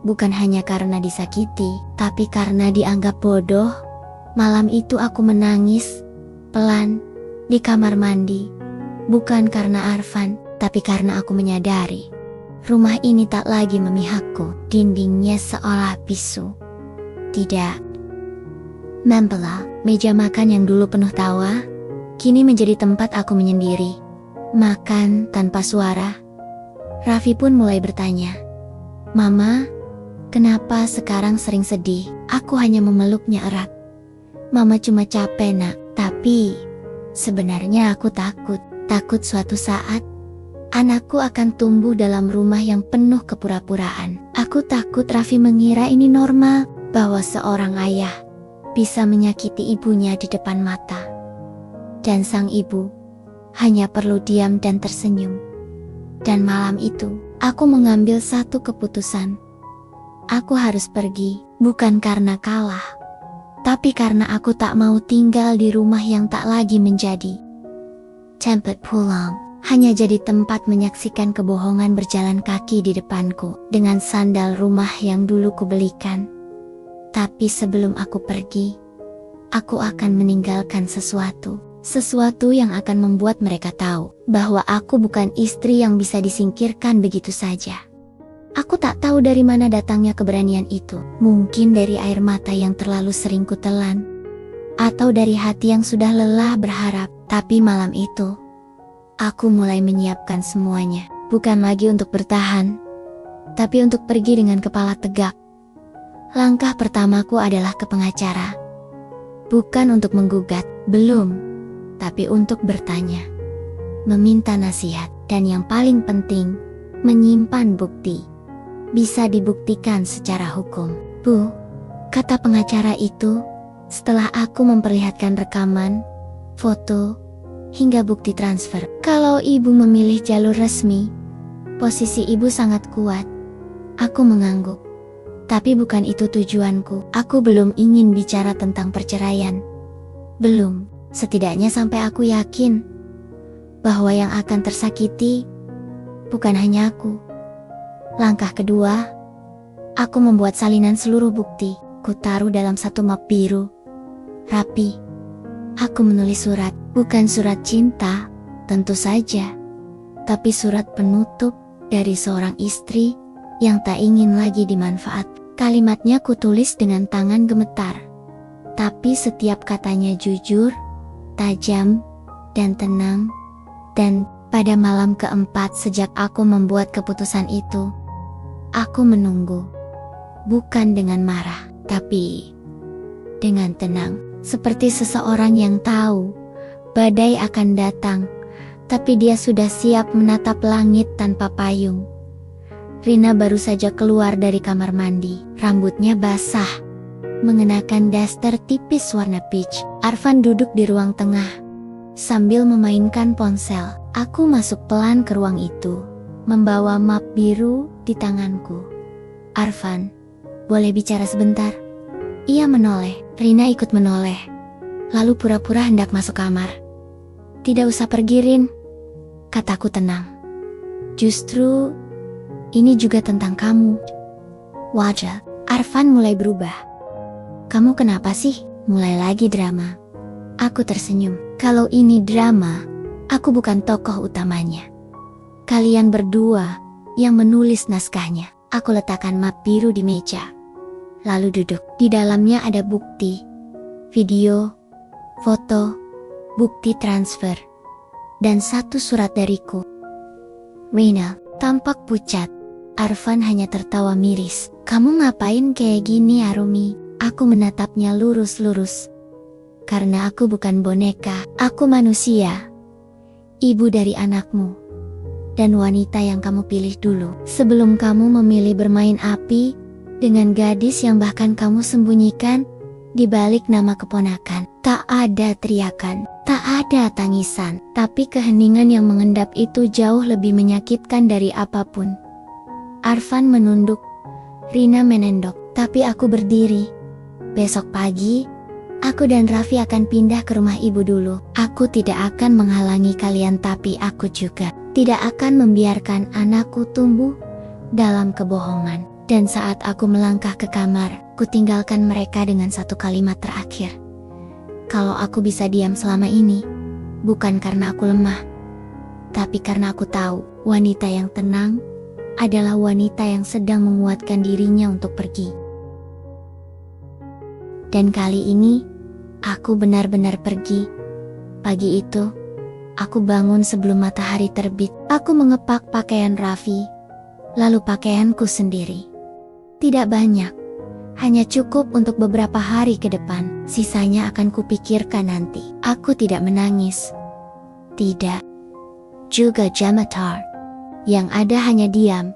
Bukan hanya karena disakiti, tapi karena dianggap bodoh. Malam itu aku menangis, pelan, di kamar mandi. Bukan karena Arfan, tapi karena aku menyadari rumah ini tak lagi memihakku. Dindingnya seolah bisu. Tidak. Membela, meja makan yang dulu penuh tawa, kini menjadi tempat aku menyendiri. Makan tanpa suara. Raffi pun mulai bertanya, Mama, kenapa sekarang sering sedih? Aku hanya memeluknya erat. Mama cuma capek nak, tapi sebenarnya aku takut. Takut suatu saat, anakku akan tumbuh dalam rumah yang penuh kepura-puraan. Aku takut Raffi mengira ini normal, bahwa seorang ayah bisa menyakiti ibunya di depan mata. Dan sang ibu hanya perlu diam dan tersenyum. Dan malam itu, aku mengambil satu keputusan. Aku harus pergi, bukan karena kalah, tapi karena aku tak mau tinggal di rumah yang tak lagi menjadi tempat pulang, hanya jadi tempat menyaksikan kebohongan berjalan kaki di depanku, dengan sandal rumah yang dulu kubelikan. Tapi sebelum aku pergi, aku akan meninggalkan sesuatu yang akan membuat mereka tahu bahwa aku bukan istri yang bisa disingkirkan begitu saja. Aku tak tahu dari mana datangnya keberanian itu. Mungkin dari air mata yang terlalu sering kutelan, atau dari hati yang sudah lelah berharap. Tapi malam itu, aku mulai menyiapkan semuanya. Bukan lagi untuk bertahan, tapi untuk pergi dengan kepala tegak. Langkah pertamaku adalah ke pengacara. Bukan untuk menggugat, belum, tapi untuk bertanya, meminta nasihat, dan yang paling penting, menyimpan bukti. Bisa dibuktikan secara hukum. Bu, kata pengacara itu, setelah aku memperlihatkan rekaman, foto, hingga bukti transfer. Kalau ibu memilih jalur resmi, posisi ibu sangat kuat. Aku mengangguk. Tapi bukan itu tujuanku. Aku belum ingin bicara tentang perceraian. Belum, setidaknya sampai aku yakin bahwa yang akan tersakiti bukan hanya aku. Langkah kedua, aku membuat salinan seluruh bukti. Kutaruh dalam satu map biru, rapi. Aku menulis surat, bukan surat cinta, tentu saja, tapi surat penutup dari seorang istri yang tak ingin lagi dimanfaat. Kalimatnya kutulis dengan tangan gemetar, tapi setiap katanya jujur, tajam, dan tenang. Dan pada malam keempat sejak aku membuat keputusan itu, aku menunggu. Bukan dengan marah, tapi dengan tenang. Seperti seseorang yang tahu badai akan datang, tapi dia sudah siap menatap langit tanpa payung. Rina baru saja keluar dari kamar mandi. Rambutnya basah, mengenakan daster tipis warna peach. Arfan duduk di ruang tengah, sambil memainkan ponsel. Aku masuk pelan ke ruang itu, membawa map biru di tanganku. Arfan, boleh bicara sebentar? Ia menoleh. Rina ikut menoleh, lalu pura-pura hendak masuk kamar. Tidak usah pergi, Rin, kataku tenang. Justru ini juga tentang kamu. Wajah Arfan mulai berubah. Kamu kenapa sih? Mulai lagi drama. Aku tersenyum. Kalau ini drama, aku bukan tokoh utamanya. Kalian berdua yang menulis naskahnya. Aku letakkan map biru di meja, lalu duduk. Di dalamnya ada bukti, video, foto, bukti transfer, dan satu surat dariku. Rina tampak pucat. Arfan hanya tertawa miris. Kamu ngapain kayak gini, Arumi? Aku menatapnya lurus-lurus. Karena aku bukan boneka, aku manusia. Ibu dari anakmu. Dan wanita yang kamu pilih dulu. Sebelum kamu memilih bermain api dengan gadis yang bahkan kamu sembunyikan di balik nama keponakan. Tak ada teriakan, tak ada tangisan, tapi keheningan yang mengendap itu jauh lebih menyakitkan dari apapun. Arfan menunduk, Rina menendok, tapi aku berdiri. Besok pagi, aku dan Raffi akan pindah ke rumah ibu dulu. Aku tidak akan menghalangi kalian, tapi aku juga tidak akan membiarkan anakku tumbuh dalam kebohongan. Dan saat aku melangkah ke kamar, kutinggalkan mereka dengan satu kalimat terakhir. Kalau aku bisa diam selama ini, bukan karena aku lemah, tapi karena aku tahu wanita yang tenang adalah wanita yang sedang menguatkan dirinya untuk pergi. Dan kali ini, aku benar-benar pergi. Pagi itu, aku bangun sebelum matahari terbit. Aku mengepak pakaian Raffi, lalu pakaianku sendiri. Tidak banyak, hanya cukup untuk beberapa hari ke depan. Sisanya akan kupikirkan nanti. Aku tidak menangis, tidak juga gemetar. Yang ada hanya diam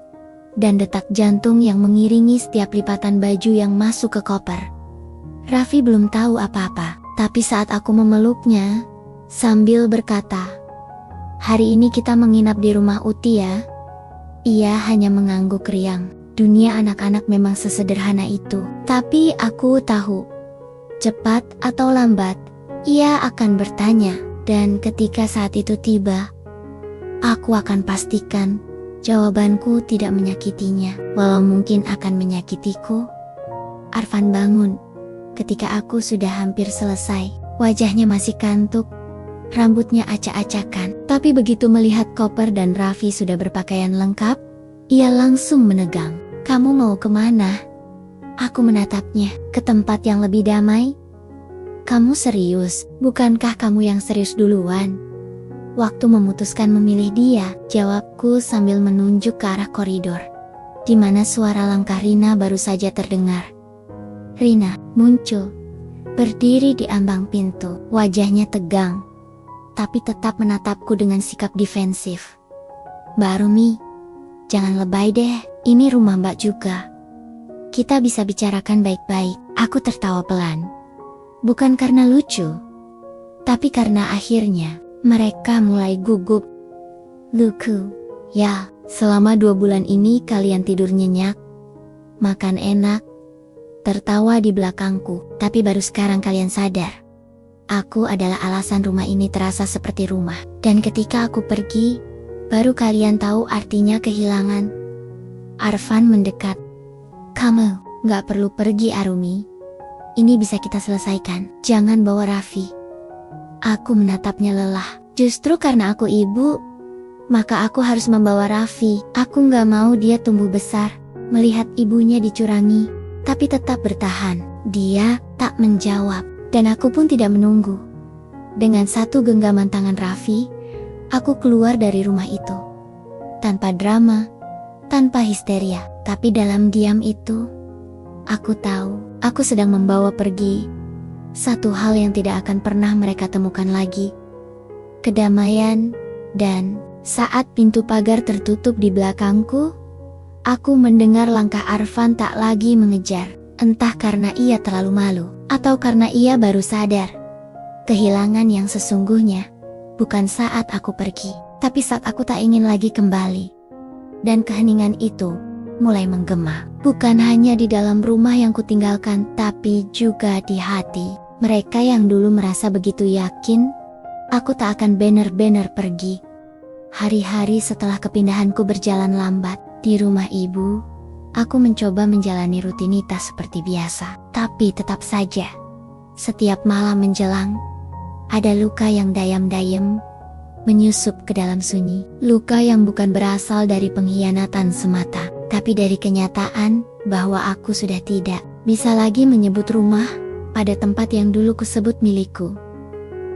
dan detak jantung yang mengiringi setiap lipatan baju yang masuk ke koper. Raffi belum tahu apa-apa, tapi saat aku memeluknya sambil berkata, "Hari ini kita menginap di rumah Uti ya?" Ia hanya mengangguk riang. Dunia anak-anak memang sesederhana itu. Tapi aku tahu, cepat atau lambat, ia akan bertanya. Dan ketika saat itu tiba, aku akan pastikan jawabanku tidak menyakitinya. Walau mungkin akan menyakitiku, Arfan bangun ketika aku sudah hampir selesai. Wajahnya masih kantuk, rambutnya acak-acakan. Tapi begitu melihat koper dan Raffi sudah berpakaian lengkap, ia langsung menegang. "Kamu mau kemana?" Aku menatapnya. "Ke tempat yang lebih damai." "Kamu serius? Bukankah kamu yang serius duluan?" "Waktu memutuskan memilih dia," jawabku sambil menunjuk ke arah koridor, di mana suara langkah Rina baru saja terdengar. Rina muncul, berdiri di ambang pintu. Wajahnya tegang, tapi tetap menatapku dengan sikap defensif. "Mbak Arumi, jangan lebay deh, ini rumah Mbak juga. Kita bisa bicarakan baik-baik." Aku tertawa pelan. Bukan karena lucu, tapi karena akhirnya mereka mulai gugup. "Luku, ya, selama 2 bulan ini kalian tidur nyenyak, makan enak, tertawa di belakangku, tapi baru sekarang kalian sadar. Aku adalah alasan rumah ini terasa seperti rumah. Dan ketika aku pergi, baru kalian tahu artinya kehilangan." Arfan mendekat. "Kamu gak perlu pergi, Arumi. Ini bisa kita selesaikan. Jangan bawa Raffi." Aku menatapnya lelah. Justru karena aku ibu, maka aku harus membawa Raffi. Aku gak mau dia tumbuh besar melihat ibunya dicurangi, tapi tetap bertahan. Dia tak menjawab, dan aku pun tidak menunggu. Dengan satu genggaman tangan Raffi, aku keluar dari rumah itu. Tanpa drama, tanpa histeria, tapi dalam diam itu, aku tahu, aku sedang membawa pergi satu hal yang tidak akan pernah mereka temukan lagi. Kedamaian. Dan saat pintu pagar tertutup di belakangku, aku mendengar langkah Arfan tak lagi mengejar. Entah karena ia terlalu malu, atau karena ia baru sadar. Kehilangan yang sesungguhnya bukan saat aku pergi, tapi saat aku tak ingin lagi kembali. Dan keheningan itu mulai menggema, bukan hanya di dalam rumah yang kutinggalkan, tapi juga di hati mereka yang dulu merasa begitu yakin aku tak akan benar-benar pergi. Hari-hari setelah kepindahanku berjalan lambat di rumah ibu, aku mencoba menjalani rutinitas seperti biasa. Tapi tetap saja, setiap malam menjelang, ada luka yang dayam-dayam menyusup ke dalam sunyi. Luka yang bukan berasal dari pengkhianatan semata, tapi dari kenyataan bahwa aku sudah tidak bisa lagi menyebut rumah pada tempat yang dulu kusebut milikku.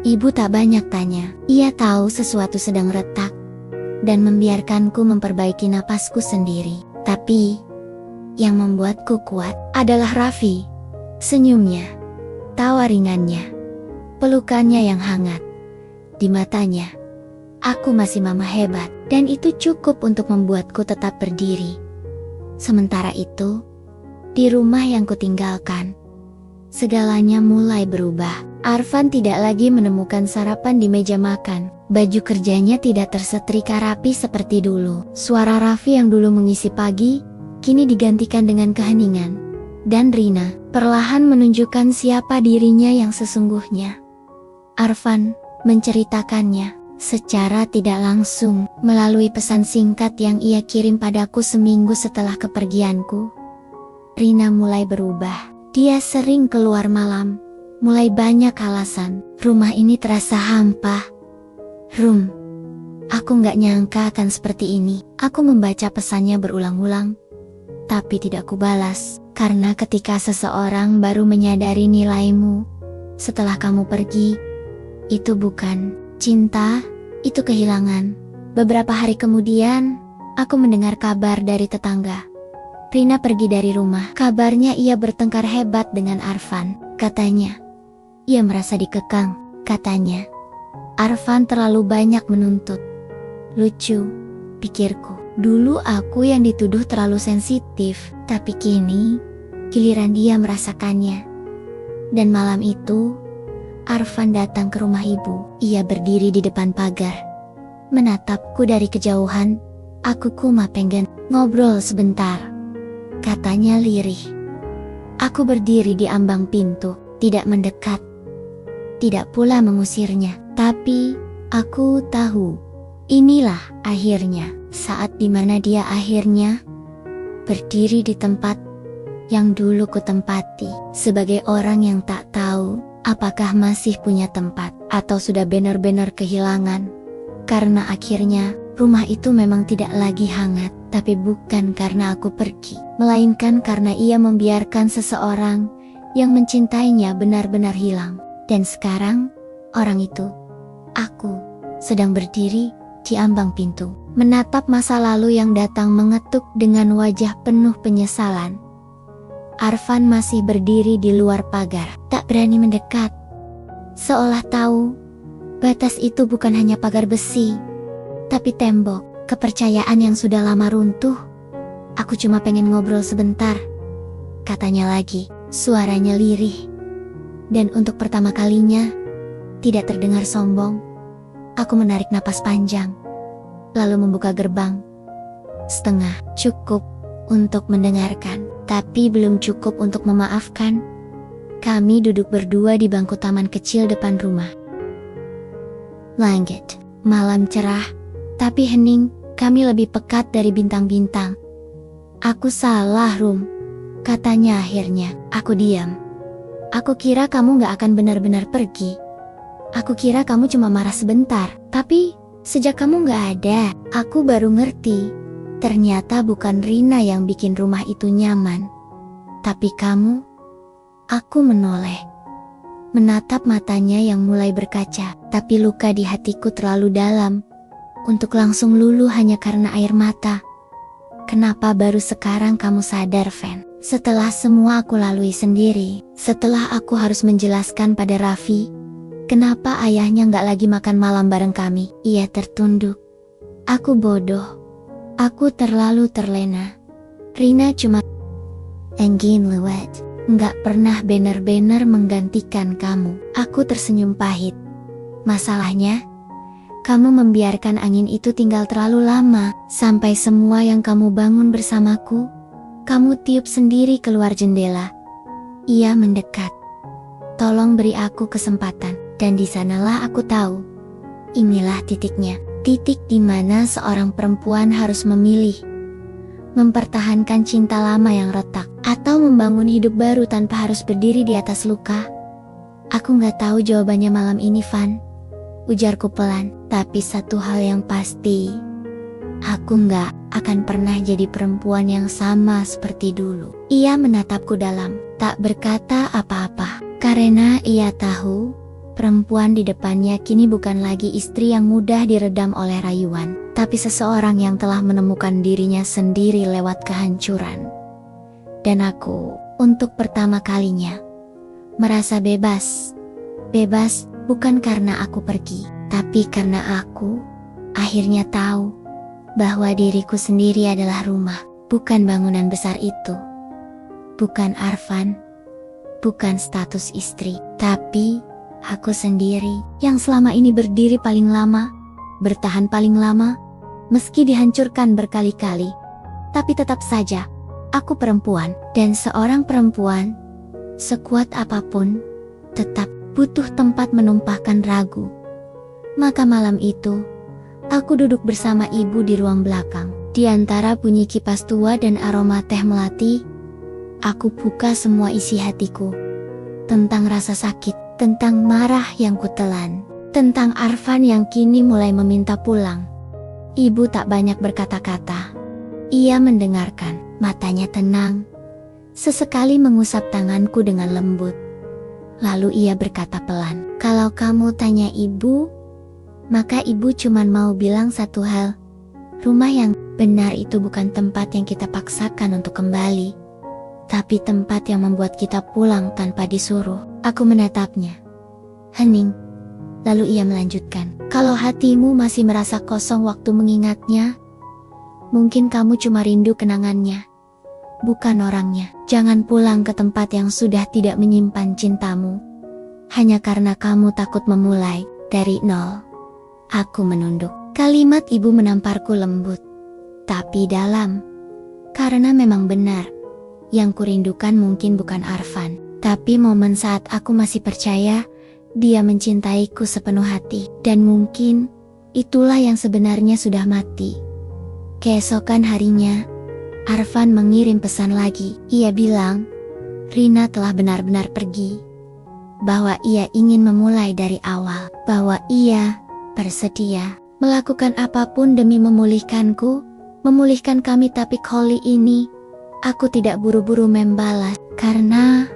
Ibu tak banyak tanya. Ia tahu sesuatu sedang retak dan membiarkanku memperbaiki napasku sendiri. Tapi yang membuatku kuat adalah Raffi. Senyumnya, tawa ringannya, pelukannya yang hangat. Di matanya, aku masih mama hebat, dan itu cukup untuk membuatku tetap berdiri. Sementara itu, di rumah yang kutinggalkan, segalanya mulai berubah. Arfan tidak lagi menemukan sarapan di meja makan. Baju kerjanya tidak tersetrika rapi seperti dulu. Suara Raffi yang dulu mengisi pagi, kini digantikan dengan keheningan. Dan Rina perlahan menunjukkan siapa dirinya yang sesungguhnya. Arfan menceritakannya secara tidak langsung melalui pesan singkat yang ia kirim padaku seminggu setelah kepergianku. Rina mulai berubah. Dia sering keluar malam, mulai banyak alasan. Rumah ini terasa hampa. Aku gak nyangka akan seperti ini. Aku membaca pesannya berulang-ulang, tapi tidak kubalas. Karena ketika seseorang baru menyadari nilaimu setelah kamu pergi, itu bukan cinta, itu kehilangan. Beberapa hari kemudian, aku mendengar kabar dari tetangga. Rina pergi dari rumah. Kabarnya ia bertengkar hebat dengan Arfan. Katanya, ia merasa dikekang. Katanya, Arfan terlalu banyak menuntut. Lucu, pikirku. Dulu aku yang dituduh terlalu sensitif, tapi kini giliran dia merasakannya. Dan malam itu, Arfan datang ke rumah ibu. Ia berdiri di depan pagar, menatapku dari kejauhan. Aku kuma pengen ngobrol sebentar, katanya lirih. Aku berdiri di ambang pintu, tidak mendekat, tidak pula mengusirnya. Tapi aku tahu, inilah akhirnya, saat dimana dia akhirnya berdiri di tempat yang dulu kutempati sebagai orang yang tak tahu apakah masih punya tempat atau sudah benar-benar kehilangan. Karena akhirnya rumah itu memang tidak lagi hangat, tapi bukan karena aku pergi, melainkan karena ia membiarkan seseorang yang mencintainya benar-benar hilang. Dan sekarang, orang itu, aku, sedang berdiri di ambang pintu, menatap masa lalu yang datang mengetuk dengan wajah penuh penyesalan. Arfan masih berdiri di luar pagar, tak berani mendekat. Seolah tahu, batas itu bukan hanya pagar besi, tapi tembok, kepercayaan yang sudah lama runtuh. Aku cuma pengen ngobrol sebentar, katanya lagi, suaranya lirih. Dan untuk pertama kalinya, tidak terdengar sombong. Aku menarik napas panjang, lalu membuka gerbang. Setengah cukup untuk mendengarkan, tapi belum cukup untuk memaafkan. Kami duduk berdua di bangku taman kecil depan rumah. Langit, malam cerah, tapi hening. Kami lebih pekat dari bintang-bintang. Aku salah, Rum, katanya akhirnya. Aku diam. Aku kira kamu gak akan benar-benar pergi. Aku kira kamu cuma marah sebentar. Tapi, sejak kamu gak ada, aku baru ngerti. Ternyata bukan Rina yang bikin rumah itu nyaman, tapi kamu. Aku menoleh, menatap matanya yang mulai berkaca, tapi luka di hatiku terlalu dalam untuk langsung luluh hanya karena air mata. Kenapa baru sekarang kamu sadar, Fen? Setelah semua aku lalui sendiri, setelah aku harus menjelaskan pada Raffi, kenapa ayahnya gak lagi makan malam bareng kami. Ia tertunduk. Aku bodoh. Aku terlalu terlena. Rina cuma Engin Luwet, gak pernah benar-benar menggantikan kamu. Aku tersenyum pahit. Masalahnya, kamu membiarkan angin itu tinggal terlalu lama, sampai semua yang kamu bangun bersamaku, kamu tiup sendiri keluar jendela. Ia mendekat. Tolong beri aku kesempatan. Dan di sanalah aku tahu. Inilah titiknya. Titik di mana seorang perempuan harus memilih. Mempertahankan cinta lama yang retak, atau membangun hidup baru tanpa harus berdiri di atas luka. Aku gak tahu jawabannya malam ini, Van. Ujarku pelan. Tapi satu hal yang pasti, aku gak akan pernah jadi perempuan yang sama seperti dulu. Ia menatapku dalam, tak berkata apa-apa. Karena ia tahu, perempuan di depannya kini bukan lagi istri yang mudah diredam oleh rayuan, tapi seseorang yang telah menemukan dirinya sendiri lewat kehancuran. Dan aku, untuk pertama kalinya, merasa bebas. Bebas bukan karena aku pergi, tapi karena aku akhirnya tahu bahwa diriku sendiri adalah rumah, bukan bangunan besar itu. Bukan Arfan, bukan status istri, tapi aku sendiri yang selama ini berdiri paling lama, bertahan paling lama, meski dihancurkan berkali-kali. Tapi tetap saja, aku perempuan, dan seorang perempuan, sekuat apapun, tetap butuh tempat menumpahkan ragu. Maka malam itu, aku duduk bersama ibu di ruang belakang. Di antara bunyi kipas tua dan aroma teh melati, aku buka semua isi hatiku. Tentang rasa sakit, tentang marah yang kutelan, tentang Arfan yang kini mulai meminta pulang. Ibu tak banyak berkata-kata. Ia mendengarkan, matanya tenang. Sesekali mengusap tanganku dengan lembut. Lalu ia berkata pelan, "Kalau kamu tanya ibu, maka ibu cuman mau bilang satu hal. Rumah yang benar itu bukan tempat yang kita paksakan untuk kembali, tapi tempat yang membuat kita pulang tanpa disuruh." Aku menatapnya. Hening. Lalu ia melanjutkan, "Kalau hatimu masih merasa kosong waktu mengingatnya, mungkin kamu cuma rindu kenangannya, bukan orangnya. Jangan pulang ke tempat yang sudah tidak menyimpan cintamu, hanya karena kamu takut memulai dari nol." Aku menunduk. Kalimat ibu menamparku lembut, tapi dalam. Karena memang benar, yang kurindukan mungkin bukan Arfan, tapi momen saat aku masih percaya dia mencintaiku sepenuh hati. Dan mungkin itulah yang sebenarnya sudah mati. Keesokan harinya, Arfan mengirim pesan lagi. Ia bilang, Rina telah benar-benar pergi. Bahwa ia ingin memulai dari awal. Bahwa ia bersedia melakukan apapun demi memulihkanku, memulihkan kami. Tapi kali ini, aku tidak buru-buru membalas. Karena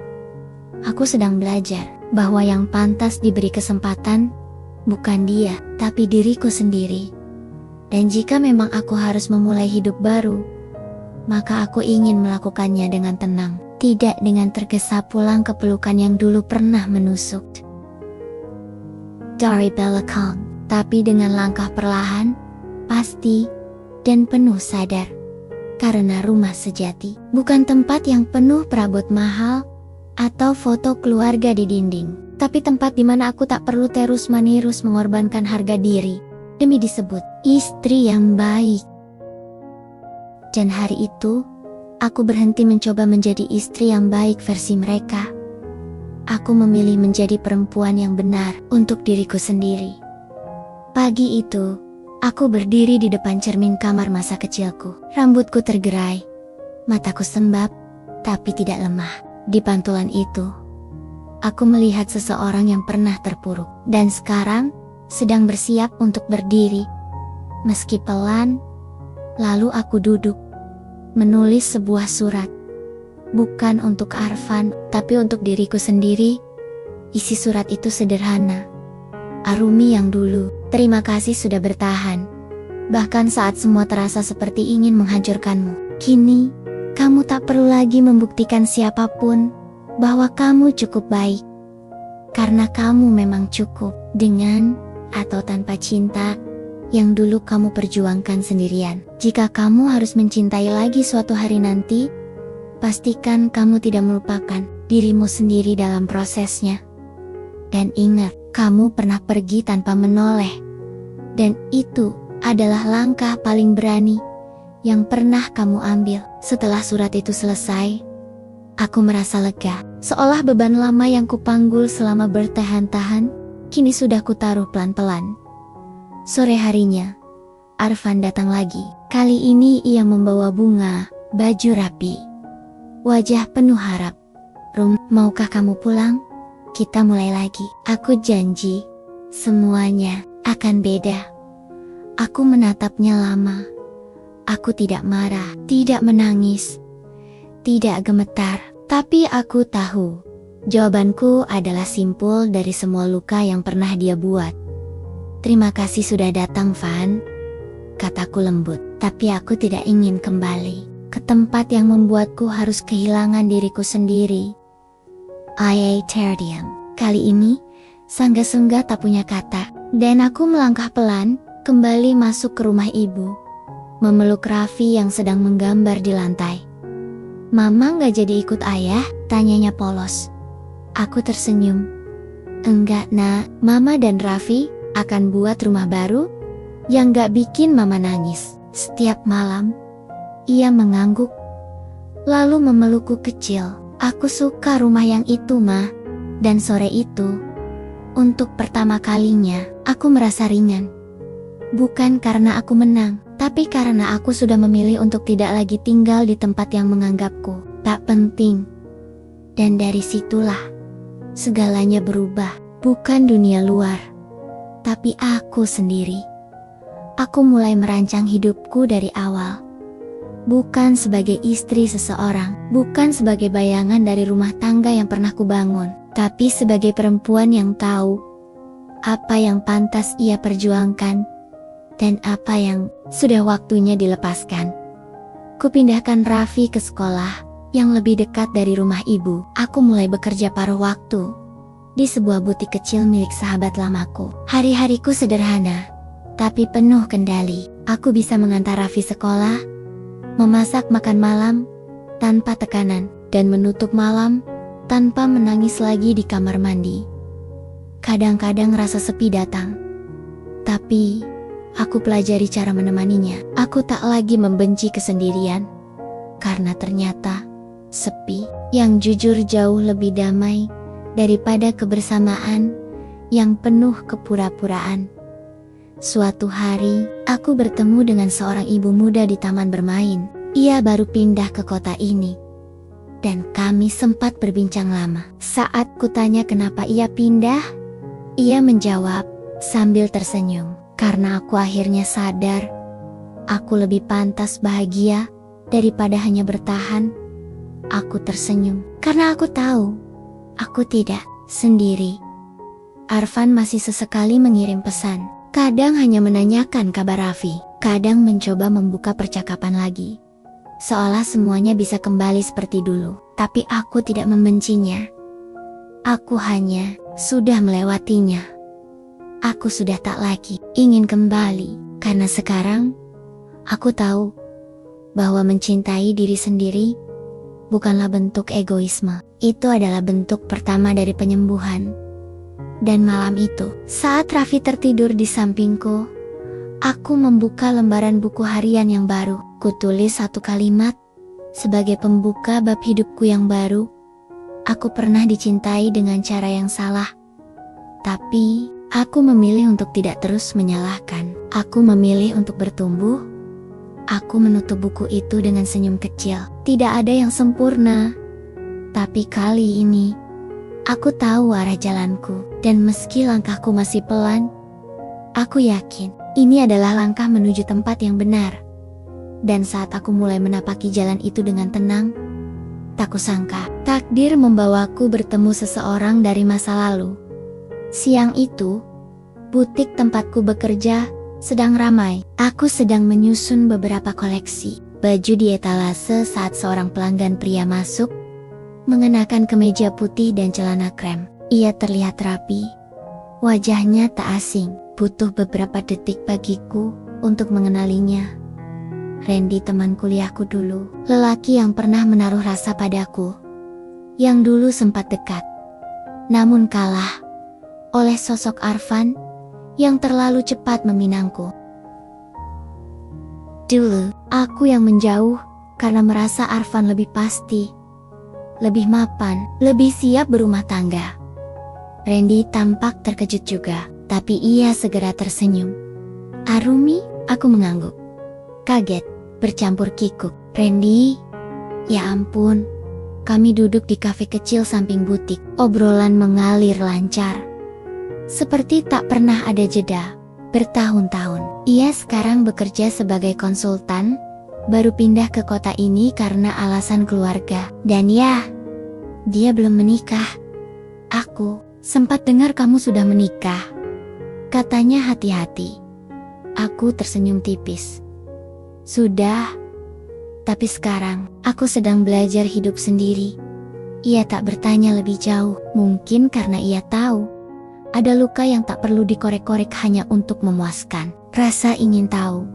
aku sedang belajar bahwa yang pantas diberi kesempatan bukan dia, tapi diriku sendiri. Dan jika memang aku harus memulai hidup baru, maka aku ingin melakukannya dengan tenang, tidak dengan tergesa pulang ke pelukan yang dulu pernah menusuk. Dari belakang, tapi dengan langkah perlahan, pasti, dan penuh sadar. Karena rumah sejati bukan tempat yang penuh perabot mahal atau foto keluarga di dinding, tapi tempat di mana aku tak perlu terus-menerus mengorbankan harga diri demi disebut istri yang baik. Dan hari itu, aku berhenti mencoba menjadi istri yang baik versi mereka. Aku memilih menjadi perempuan yang benar untuk diriku sendiri. Pagi itu, aku berdiri di depan cermin kamar masa kecilku. Rambutku tergerai, mataku sembab, tapi tidak lemah. Di pantulan itu, aku melihat seseorang yang pernah terpuruk dan sekarang sedang bersiap untuk berdiri. Meski pelan, lalu aku duduk, menulis sebuah surat. Bukan untuk Arfan, tapi untuk diriku sendiri. Isi surat itu sederhana. Arumi yang dulu, terima kasih sudah bertahan. Bahkan saat semua terasa seperti ingin menghancurkanmu. Kini, kamu tak perlu lagi membuktikan siapapun bahwa kamu cukup baik. Karena kamu memang cukup dengan atau tanpa cinta yang dulu kamu perjuangkan sendirian. Jika kamu harus mencintai lagi suatu hari nanti, pastikan kamu tidak melupakan dirimu sendiri dalam prosesnya. Dan ingat, kamu pernah pergi tanpa menoleh. Dan itu adalah langkah paling berani yang pernah kamu ambil. Setelah surat itu selesai, aku merasa lega. Seolah beban lama yang kupanggul selama bertahan-tahan, kini sudah kutaruh pelan-pelan. Sore harinya, Arfan datang lagi. Kali ini ia membawa bunga, baju rapi, wajah penuh harap. Rum, maukah kamu pulang? Kita mulai lagi. Aku janji, semuanya akan beda. Aku menatapnya lama. Aku tidak marah, tidak menangis, tidak gemetar. Tapi aku tahu, jawabanku adalah simpul dari semua luka yang pernah dia buat. Terima kasih sudah datang, Van, kataku lembut. Tapi aku tidak ingin kembali ke tempat yang membuatku harus kehilangan diriku sendiri. I Terdium. Kali ini, Sangga-Sangga tak punya kata, dan aku melangkah pelan, kembali masuk ke rumah ibu, memeluk Raffi yang sedang menggambar di lantai. Mama nggak jadi ikut ayah? Tanyanya polos. Aku tersenyum. Enggak nak, Mama dan Raffi akan buat rumah baru yang gak bikin Mama nangis. Setiap malam, ia mengangguk, lalu memelukku kecil. Aku suka rumah yang itu, Ma. Dan sore itu, untuk pertama kalinya, aku merasa ringan. Bukan karena aku menang, tapi karena aku sudah memilih untuk tidak lagi tinggal di tempat yang menganggapku tak penting. Dan dari situlah, segalanya berubah. Bukan dunia luar, tapi aku sendiri. Aku mulai merancang hidupku dari awal. Bukan sebagai istri seseorang, bukan sebagai bayangan dari rumah tangga yang pernah kubangun, tapi sebagai perempuan yang tahu apa yang pantas ia perjuangkan dan apa yang sudah waktunya dilepaskan. Kupindahkan Raffi ke sekolah yang lebih dekat dari rumah ibu. Aku mulai bekerja paruh waktu di sebuah butik kecil milik sahabat lamaku. Hari-hariku sederhana, tapi penuh kendali. Aku bisa mengantar Raffi sekolah, memasak makan malam tanpa tekanan, dan menutup malam tanpa menangis lagi di kamar mandi. Kadang-kadang rasa sepi datang, tapi aku pelajari cara menemaninya. Aku tak lagi membenci kesendirian, karena ternyata sepi yang jujur jauh lebih damai daripada kebersamaan yang penuh kepura-puraan. Suatu hari, aku bertemu dengan seorang ibu muda di taman bermain. Ia baru pindah ke kota ini. Dan kami sempat berbincang lama. Saat kutanya kenapa ia pindah, ia menjawab sambil tersenyum. Karena aku akhirnya sadar, aku lebih pantas bahagia daripada hanya bertahan. Aku tersenyum karena aku tahu aku tidak sendiri. Arfan masih sesekali mengirim pesan. Kadang hanya menanyakan kabar Raffi, kadang mencoba membuka percakapan lagi. Seolah semuanya bisa kembali seperti dulu. Tapi aku tidak membencinya. Aku hanya sudah melewatinya. Aku sudah tak lagi ingin kembali. Karena sekarang aku tahu bahwa mencintai diri sendiri bukanlah bentuk egoisme. Itu adalah bentuk pertama dari penyembuhan. Dan malam itu, saat Raffi tertidur di sampingku, aku membuka lembaran buku harian yang baru. Kutulis satu kalimat sebagai pembuka bab hidupku yang baru. Aku pernah dicintai dengan cara yang salah, tapi aku memilih untuk tidak terus menyalahkan. Aku memilih untuk bertumbuh. Aku menutup buku itu dengan senyum kecil. Tidak ada yang sempurna, tapi kali ini aku tahu arah jalanku. Dan meski langkahku masih pelan, aku yakin ini adalah langkah menuju tempat yang benar. Dan saat aku mulai menapaki jalan itu dengan tenang, tak kusangka takdir membawaku bertemu seseorang dari masa lalu. Siang itu, butik tempatku bekerja sedang ramai. Aku sedang menyusun beberapa koleksi baju di etalase saat seorang pelanggan pria masuk, mengenakan kemeja putih dan celana krem. Ia terlihat rapi, wajahnya tak asing. Butuh beberapa detik bagiku untuk mengenalinya. Randy, teman kuliahku dulu, lelaki yang pernah menaruh rasa padaku, yang dulu sempat dekat, namun kalah oleh sosok Arfan yang terlalu cepat meminangku. Dulu, aku yang menjauh karena merasa Arfan lebih pasti, lebih mapan, lebih siap berumah tangga. Randy tampak terkejut juga, tapi ia segera tersenyum. Arumi, aku mengangguk. Kaget, bercampur kikuk. Randy, ya ampun. Kami duduk di kafe kecil samping butik. Obrolan mengalir lancar, seperti tak pernah ada jeda. Bertahun-tahun. Ia sekarang bekerja sebagai konsultan, baru pindah ke kota ini karena alasan keluarga. Dan ya, dia belum menikah. Aku sempat dengar kamu sudah menikah, katanya hati-hati. Aku tersenyum tipis. Sudah, tapi sekarang aku sedang belajar hidup sendiri. Ia tak bertanya lebih jauh, mungkin karena ia tahu ada luka yang tak perlu dikorek-korek hanya untuk memuaskan rasa ingin tahu.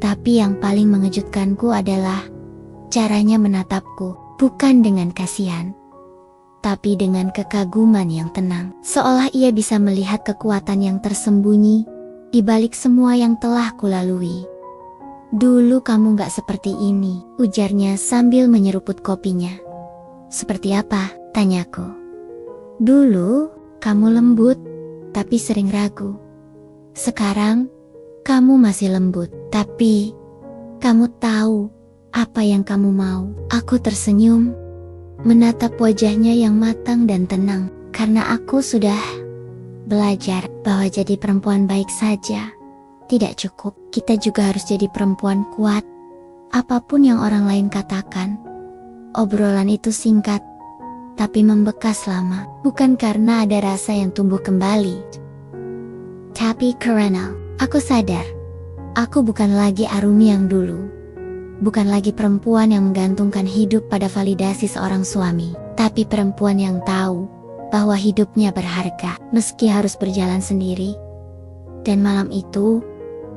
Tapi yang paling mengejutkanku adalah caranya menatapku, bukan dengan kasihan, tapi dengan kekaguman yang tenang. Seolah ia bisa melihat kekuatan yang tersembunyi di balik semua yang telah kulalui. Dulu kamu gak seperti ini, ujarnya sambil menyeruput kopinya. Seperti apa? Tanyaku. Dulu, kamu lembut, tapi sering ragu. Sekarang, kamu masih lembut, tapi kamu tahu apa yang kamu mau. Aku tersenyum, menatap wajahnya yang matang dan tenang, karena aku sudah belajar bahwa jadi perempuan baik saja tidak cukup. Kita juga harus jadi perempuan kuat. Apapun yang orang lain katakan. Obrolan itu singkat, tapi membekas lama. Bukan karena ada rasa yang tumbuh kembali, tapi karena aku sadar, aku bukan lagi Arumi yang dulu. Bukan lagi perempuan yang menggantungkan hidup pada validasi seorang suami, tapi perempuan yang tahu bahwa hidupnya berharga, meski harus berjalan sendiri. Dan malam itu,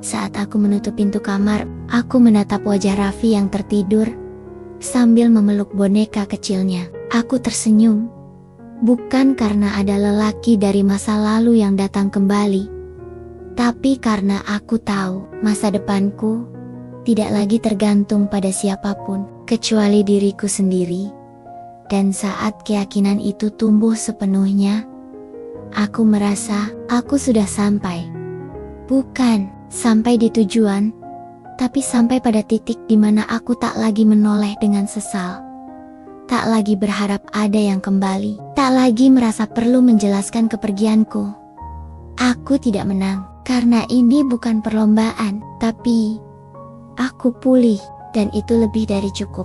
saat aku menutup pintu kamar, aku menatap wajah Raffi yang tertidur, sambil memeluk boneka kecilnya. Aku tersenyum, bukan karena ada lelaki dari masa lalu yang datang kembali, tapi karena aku tahu masa depanku tidak lagi tergantung pada siapapun, kecuali diriku sendiri. Dan saat keyakinan itu tumbuh sepenuhnya, aku merasa aku sudah sampai. Bukan sampai di tujuan, Tapi sampai pada titik di mana aku tak lagi menoleh dengan sesal. Tak lagi berharap ada yang kembali. Tak lagi merasa perlu menjelaskan kepergianku. Aku tidak menang, karena ini bukan perlombaan. Tapi, aku pulih, dan itu lebih dari cukup.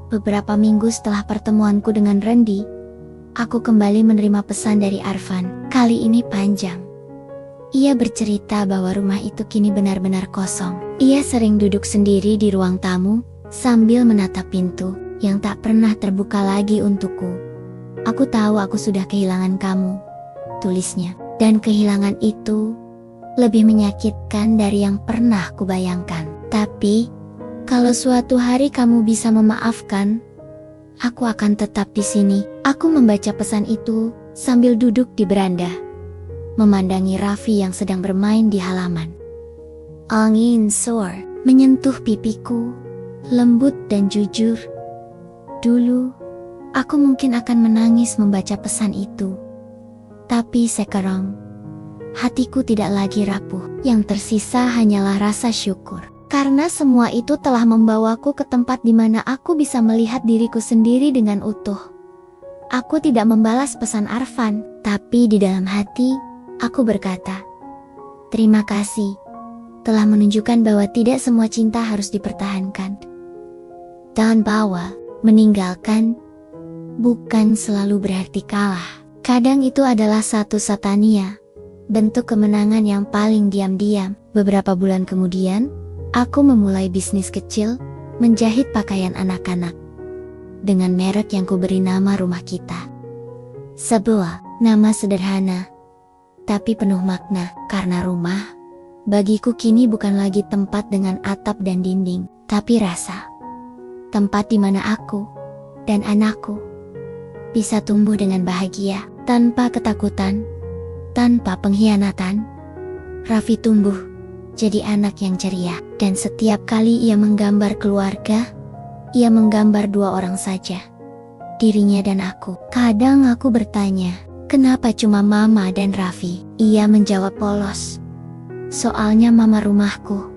Beberapa minggu setelah pertemuanku dengan Randy, aku kembali menerima pesan dari Arfan. Kali ini panjang. Ia bercerita bahwa rumah itu kini benar-benar kosong. Ia sering duduk sendiri di ruang tamu, sambil menatap pintu yang tak pernah terbuka lagi untukku. Aku tahu aku sudah kehilangan kamu, tulisnya. Dan kehilangan itu lebih menyakitkan dari yang pernah kubayangkan. Tapi, kalau suatu hari kamu bisa memaafkan, aku akan tetap di sini. Aku membaca pesan itu sambil duduk di beranda, memandangi Raffi yang sedang bermain di halaman. Angin sore menyentuh pipiku, lembut dan jujur. Dulu, aku mungkin akan menangis membaca pesan itu. Tapi sekarang, hatiku tidak lagi rapuh. Yang tersisa hanyalah rasa syukur. Karena semua itu telah membawaku ke tempat di mana aku bisa melihat diriku sendiri dengan utuh. Aku tidak membalas pesan Arfan, tapi di dalam hati, aku berkata, terima kasih, telah menunjukkan bahwa tidak semua cinta harus dipertahankan. Dan bahwa, meninggalkan, bukan selalu berarti kalah. Kadang itu adalah satu satania, bentuk kemenangan yang paling diam-diam. Beberapa bulan kemudian, aku memulai bisnis kecil, menjahit pakaian anak-anak. Dengan merek yang kuberi nama rumah kita. Sebuah nama sederhana, tapi penuh makna. Karena rumah, bagiku kini bukan lagi tempat dengan atap dan dinding, tapi rasa. Tempat di mana aku dan anakku bisa tumbuh dengan bahagia, tanpa ketakutan, tanpa pengkhianatan. Raffi tumbuh jadi anak yang ceria, dan setiap kali ia menggambar keluarga, ia menggambar dua orang saja, dirinya dan aku. Kadang aku bertanya, kenapa cuma Mama dan Raffi? Ia menjawab polos, soalnya Mama rumahku.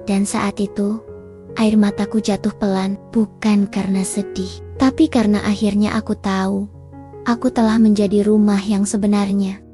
Dan saat itu, air mataku jatuh pelan, bukan karena sedih, tapi karena akhirnya aku tahu, aku telah menjadi rumah yang sebenarnya.